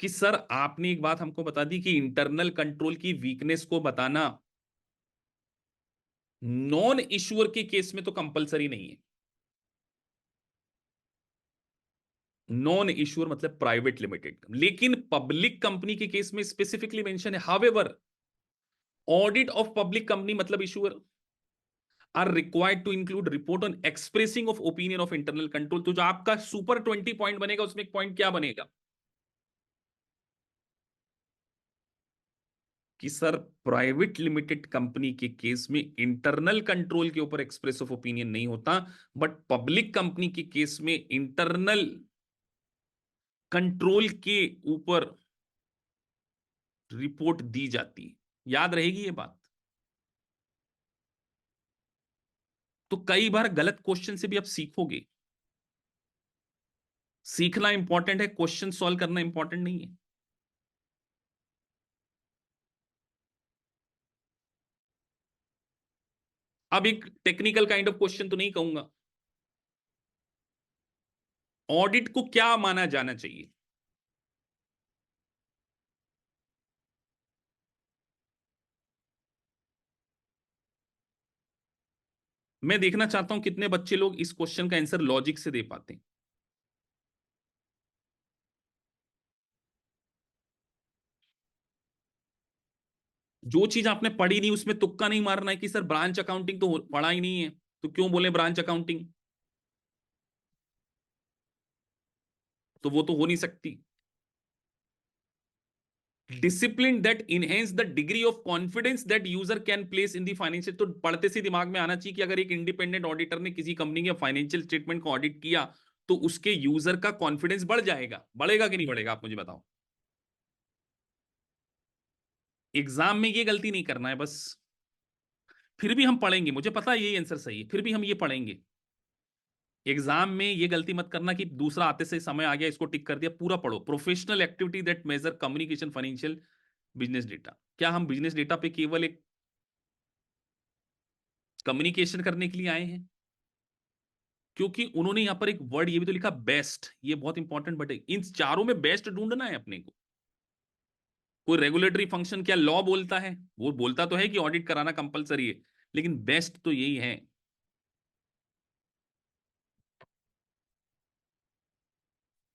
कि सर आपने एक बात हमको बता दी कि इंटरनल कंट्रोल की वीकनेस को बताना नॉन इश्यूअर के केस में तो कंपलसरी नहीं है। नॉन इश्यूअर मतलब प्राइवेट लिमिटेड, लेकिन पब्लिक कंपनी के केस में स्पेसिफिकली मेंशन है, however audit of public company मतलब issuer are required to include report on expressing of opinion of internal control. तो जो आपका सुपर 20 पॉइंट बनेगा उसमें एक पॉइंट क्या बनेगा कि सर प्राइवेट लिमिटेड कंपनी के केस में इंटरनल कंट्रोल के ऊपर एक्सप्रेस ऑफ ओपिनियन नहीं होता, बट पब्लिक कंपनी के केस में इंटरनल कंट्रोल के ऊपर रिपोर्ट दी जाती है। याद रहेगी ये बात। तो कई बार गलत क्वेश्चन से भी आप सीखोगे। सीखना इंपॉर्टेंट है, क्वेश्चन सॉल्व करना इंपॉर्टेंट नहीं है। अब एक टेक्निकल काइंड ऑफ क्वेश्चन तो नहीं कहूंगा, ऑडिट को क्या माना जाना चाहिए? मैं देखना चाहता हूं कितने बच्चे लोग इस क्वेश्चन का आंसर लॉजिक से दे पाते हैं। जो चीज आपने पढ़ी नहीं उसमें तुक्का नहीं मारना है कि सर ब्रांच अकाउंटिंग तो पढ़ा ही नहीं है, तो क्यों बोले ब्रांच अकाउंटिंग, तो वो तो हो नहीं सकती। Discipline that enhance the degree of confidence that user can place in the financial, तो पढ़ते से दिमाग में आना चाहिए कि अगर एक इंडिपेंडेंट ऑडिटर ने किसी कंपनी के फाइनेंशियल स्टेटमेंट को ऑडिट किया तो उसके यूजर का कॉन्फिडेंस बढ़ जाएगा, बढ़ेगा कि नहीं बढ़ेगा, आप मुझे बताओ। एग्जाम में ये गलती नहीं करना है बस। फिर भी हम पढ़ेंगे, मुझे पता है यही आंसर सही है, फिर भी हम ये पढ़ेंगे एग्जाम में ये गलती मत करना कि दूसरा आते से समय आ गया, इसको टिक कर दिया, पूरा पढ़ो। Professional activity that major communication, financial, business data. क्या हम बिजनेस डेटा पे केवल एक कम्युनिकेशन करने के लिए आए हैं? क्योंकि उन्होंने यहां पर एक वर्ड ये भी तो लिखा, बेस्ट। ये बहुत इंपॉर्टेंट वर्ड है, इन चारों में बेस्ट ढूंढना है अपने को। कोई रेगुलेटरी फंक्शन क्या लॉ बोलता है? वो बोलता तो है कि ऑडिट कराना कंपलसरी है, लेकिन बेस्ट तो यही है।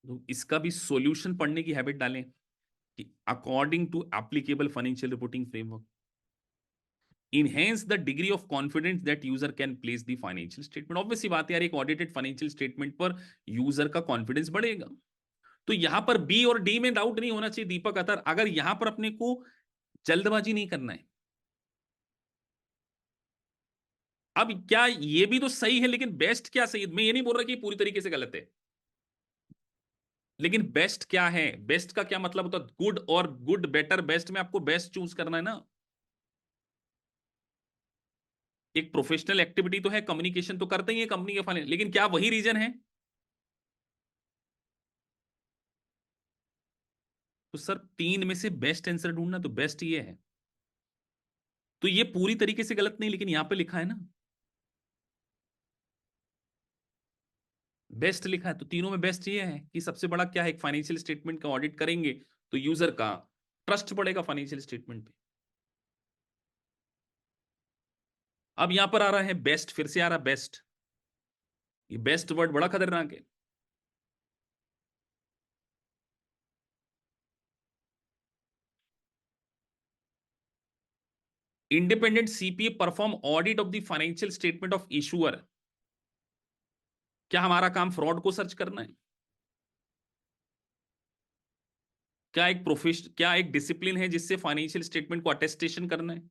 तो इसका भी सॉल्यूशन पढ़ने की हैबिट डालें कि according to applicable financial reporting framework enhance the degree of confidence that user can place the financial statement। Obviously बात है यार, एक ऑडिटेड फाइनेंशियल स्टेटमेंट पर यूजर का कॉन्फिडेंस बढ़ेगा। तो यहां पर बी और डी में डाउट नहीं होना चाहिए दीपक अतर, अगर यहां पर अपने को जल्दबाजी नहीं करना है। अब क्या ये भी तो सही है, लेकिन बेस्ट क्या सही है? मैं ये नहीं बोल रहा कि पूरी तरीके से गलत है, लेकिन बेस्ट क्या है? बेस्ट का क्या मतलब होता है? गुड और गुड, बेटर, बेस्ट में आपको बेस्ट चूज करना है ना। एक प्रोफेशनल एक्टिविटी तो है, कम्युनिकेशन तो करते ही है कंपनी के फाइनेंस, लेकिन क्या वही रीजन है? तो सर तीन में से बेस्ट आंसर ढूंढना, तो बेस्ट ये है। तो ये पूरी तरीके से गलत नहीं, लेकिन यहां पे लिखा है ना बेस्ट लिखा है, तो तीनों में बेस्ट ये है कि सबसे बड़ा क्या है, एक फाइनेंशियल स्टेटमेंट का ऑडिट करेंगे तो यूजर का ट्रस्ट बढ़ेगा फाइनेंशियल स्टेटमेंट पे। अब यहां पर आ रहा है बेस्ट, फिर से आ रहा बेस्ट। ये बेस्ट वर्ड बड़ा खतरनाक है। Independent CPA perform audit of the financial statement of issuer. क्या हमारा काम फ्रॉड को सर्च करना है? क्या एक डिसिप्लिन है जिससे फाइनेंशियल स्टेटमेंट को अटेस्टेशन करना है?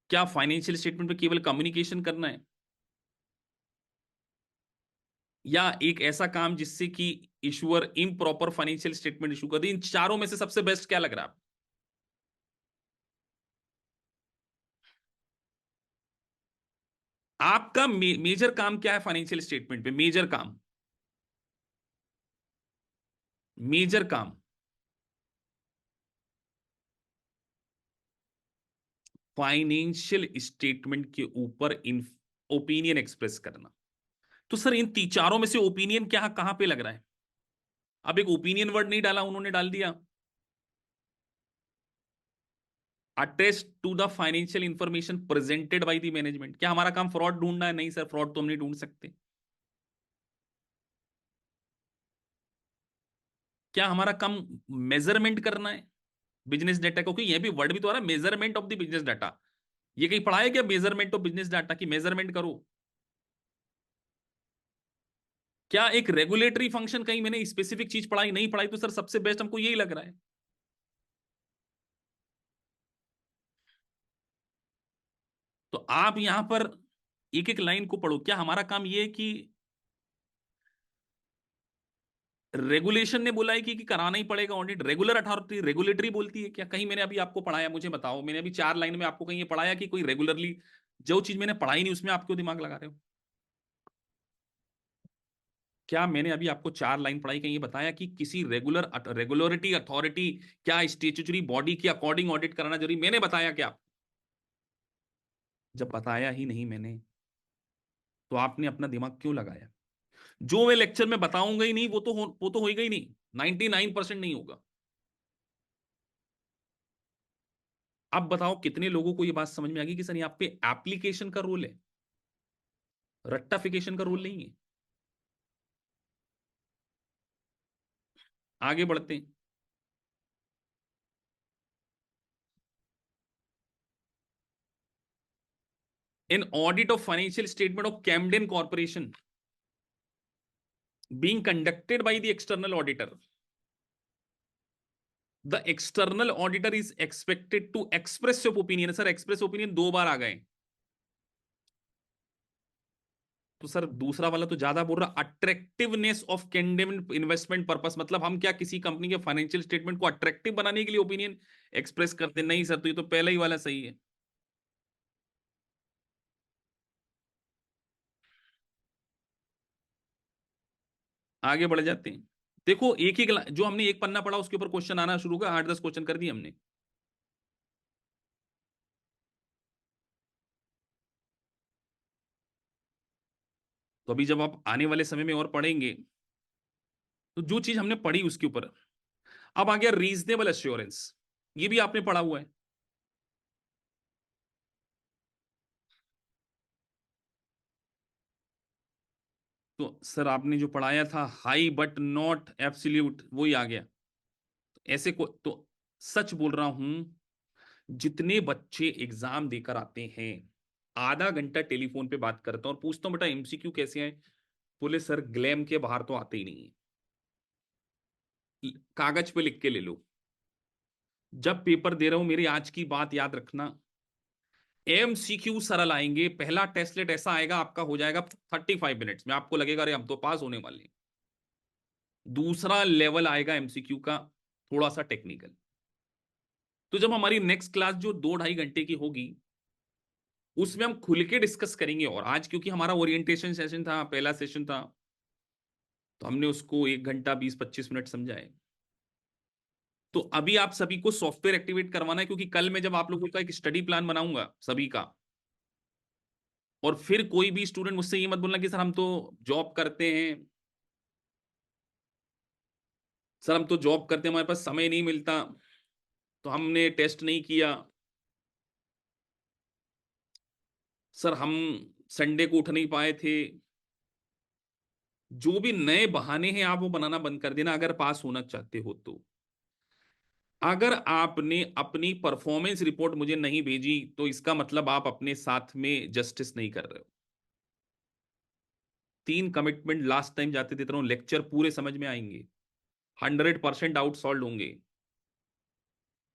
क्या फाइनेंशियल स्टेटमेंट पे केवल कम्युनिकेशन करना है, या एक ऐसा काम जिससे कि issuer improper financial statement issue कर दे? इन चारों में से सबसे बेस्ट क्या लग रहा है आपका मेजर काम क्या है फाइनेंशियल स्टेटमेंट पे? मेजर काम, मेजर काम फाइनेंशियल स्टेटमेंट के ऊपर इन ओपिनियन एक्सप्रेस करना। तो सर इन चारों में से ओपिनियन क्या कहां पे लग रहा है? अब एक ओपिनियन वर्ड नहीं डाला, उन्होंने डाल दिया attest to the financial information presented by the management. क्या हमारा काम फ्रॉड ढूंढना है? नहीं सर, फ्रॉड तो हम नहीं ढूंढ सकते। क्या हमारा काम मेजरमेंट करना है बिजनेस डाटा? क्योंकि यह भी वर्ड भी तो आ रहा है, measurement of the business data. ये कहीं पढ़ा है क्या मेजरमेंट ऑफ बिजनेस डाटा की मेजरमेंट करो? क्या एक रेगुलेटरी फंक्शन कहीं मैंने स्पेसिफिक चीज पढ़ाई? नहीं पढ़ाई। तो सर सबसे बेस्ट हमको यही लग रहा है। तो आप यहां पर एक एक लाइन को पढ़ो। क्या हमारा काम यह है कि रेगुलेशन ने बोला है कि कराना ही पड़ेगा ऑडिट? रेगुलर अथॉरिटी रेगुलेटरी बोलती है क्या? कहीं मैंने अभी आपको पढ़ाया, मुझे बताओ, मैंने अभी 4 लाइन में आपको कहीं ये पढ़ाया कि कोई रेगुलरली, जो चीज मैंने पढ़ाई नहीं उसमें आप क्यों दिमाग लगा रहे हो? क्या मैंने अभी आपको 4 लाइन पढ़ाई, कहीं ये बताया कि किसी रेगुलरिटी अथॉरिटी, क्या स्टेचुटरी बॉडी के अकॉर्डिंग ऑडिट कराना जरूरी? मैंने बताया क्या? जब बताया ही नहीं मैंने, तो आपने अपना दिमाग क्यों लगाया? जो मैं लेक्चर में बताऊंगा ही नहीं, वो तो होगा ही नहीं, 99% नहीं होगा। अब बताओ कितने लोगों को ये बात समझ में आ गई कि सर यहाँ पे एप्लीकेशन का रोल है, रट्टाफिकेशन का रोल नहीं है। आगे बढ़ते हैं। इन audit of financial statement of Camden corporation being conducted by the external auditor, the external auditor is expected to express your opinion। Sir express opinion 2 बार आ गए। तो सर दूसरा वाला तो ज्यादा बोल रहा, अट्रैक्टिवनेस ऑफ कैंडेम्ड इन्वेस्टमेंट पर्पस। मतलब हम क्या किसी कंपनी के फाइनेंशियल स्टेटमेंट को अट्रैक्टिव बनाने के लिए ओपिनियन एक्सप्रेस करते? नहीं सर, तो ये तो पहला ही वाला सही है। आगे बढ़ जाते हैं। देखो एक ही जो हमने एक पन्ना पढ़ा उसके ऊपर क्वेश्चन आना शुरू हुआ, 8-10 क्वेश्चन कर दिए हमने। तो अभी जब आप आने वाले समय में और पढ़ेंगे तो जो चीज हमने पढ़ी उसके ऊपर। अब आ गया रीजनेबल एश्योरेंस, ये भी आपने पढ़ा हुआ है। तो सर आपने जो पढ़ाया था हाई बट नॉट एब्सोल्यूट, वो ही आ गया। ऐसे को तो सच बोल रहा हूं, जितने बच्चे एग्जाम देकर आते हैं, आधा घंटा टेलीफोन पे बात करता हूं और पूछता हूं बेटा एमसीक्यू कैसे आए, बोले सर ग्लैम के बाहर तो आते ही नहीं है, कागज पे लिख के ले लो। जब पेपर दे रहा हूं मेरी आज की बात याद रखना, एमसीक्यू सरल आएंगे, पहला टेस्टलेट ऐसा आएगा आपका हो जाएगा 35 मिनट्स में, आपको लगेगा अरे हम तो पास होने वाले हैं। दूसरा लेवल आएगा एमसीक्यू का, थोड़ा सा टेक्निकल। तो जब हमारी नेक्स्ट क्लास जो 2-2.5 घंटे की होगी, उसमें हम खुल के डिस्कस करेंगे। और आज क्योंकि हमारा ओरिएंटेशन सेशन था, पहला सेशन था, तो हमने उसको 1 घंटा 20-25 मिनट समझाए। तो अभी आप सभी को सॉफ्टवेयर एक्टिवेट करवाना है, क्योंकि कल मैं जब आप लोगों का एक स्टडी प्लान बनाऊंगा सभी का, और फिर कोई भी स्टूडेंट मुझसे ये मत बोलना कि सर हम तो जॉब करते हैं, सर हम तो जॉब करते हैं हमारे पास समय नहीं मिलता, तो हमने टेस्ट नहीं किया, सर हम संडे को उठ नहीं पाए थे। जो भी नए बहाने हैं आप वो बनाना बंद कर देना अगर पास होना चाहते हो तो। अगर आपने अपनी परफॉर्मेंस रिपोर्ट मुझे नहीं भेजी तो इसका मतलब आप अपने साथ में जस्टिस नहीं कर रहे हो। 3 कमिटमेंट लास्ट टाइम जाते थे, तरह लेक्चर पूरे समझ में आएंगे, 100% डाउट सॉल्व होंगे,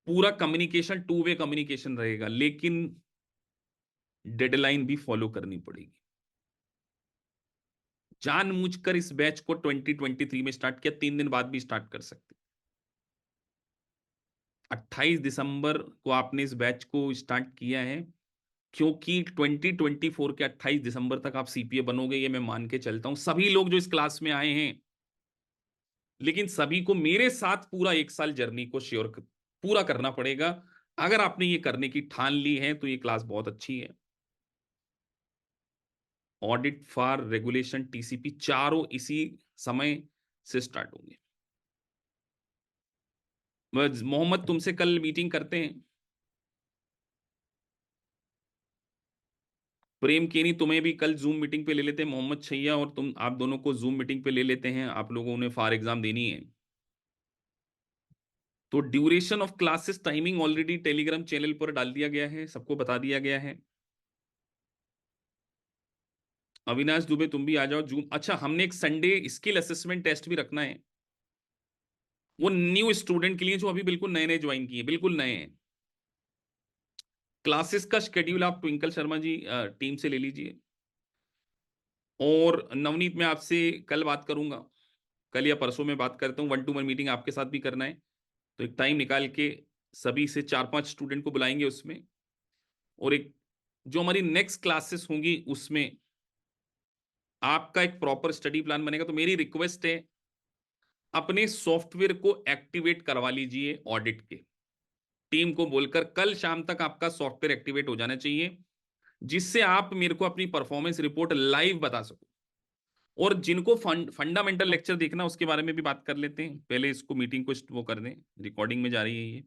पूरा कम्युनिकेशन 2 वे कम्युनिकेशन रहेगा, लेकिन डेडलाइन भी फॉलो करनी पड़ेगी। जानबूझकर इस बैच को 2023 में स्टार्ट किया, 3 दिन बाद भी स्टार्ट कर सकते। 28 दिसंबर को आपने इस बैच को स्टार्ट किया है, क्योंकि 2024 के 28 दिसंबर तक आप सीपीए बनोगे, ये मैं मान के चलता हूं सभी लोग जो इस क्लास में आए हैं। लेकिन सभी को मेरे साथ पूरा 1 साल जर्नी को पूरा करना पड़ेगा। अगर आपने ये करने की ठान ली है तो ये क्लास बहुत अच्छी है। ऑडिट फॉर रेगुलेशन टीसीपी चारों इसी समय से स्टार्ट होंगे। मोहम्मद तुमसे कल मीटिंग करते हैं। प्रेम केनी तुम्हें भी कल जूम मीटिंग पे ले लेते हैं, मोहम्मद छैया और तुम, आप दोनों को जूम मीटिंग पे ले लेते हैं, आप लोगों ने फार एग्जाम देनी है। तो duration of classes timing already Telegram channel पर डाल दिया गया है, सबको बता दिया गया है। अविनाश दुबे तुम भी आ जाओ जूम। अच्छा हमने एक संडे स्किल असेसमेंट टेस्ट भी रखना है, वो न्यू स्टूडेंट के लिए जो अभी बिल्कुल नए नए ज्वाइन किए, बिल्कुल नए हैं। क्लासेस का शेड्यूल आप ट्विंकल शर्मा जी टीम से ले लीजिए। और नवनीत मैं आपसे कल बात करूंगा, कल या परसों में बात करता हूँ, 1-to-1 मीटिंग आपके साथ भी करना है। तो एक टाइम निकाल के सभी से 4-5 स्टूडेंट को बुलाएंगे उसमें, और एक जो हमारी नेक्स्ट क्लासेस होंगी उसमें आपका एक प्रॉपर स्टडी प्लान बनेगा। तो मेरी रिक्वेस्ट है अपने सॉफ्टवेयर को एक्टिवेट करवा लीजिए, ऑडिट के टीम को बोलकर कल शाम तक आपका सॉफ्टवेयर एक्टिवेट हो जाना चाहिए, जिससे आप मेरे को अपनी परफॉर्मेंस रिपोर्ट लाइव बता सको। और जिनको फंडामेंटल लेक्चर देखना उसके बारे में भी बात कर लेते हैं, पहले इसको मीटिंग को वो कर दें, रिकॉर्डिंग में जा रही है ये।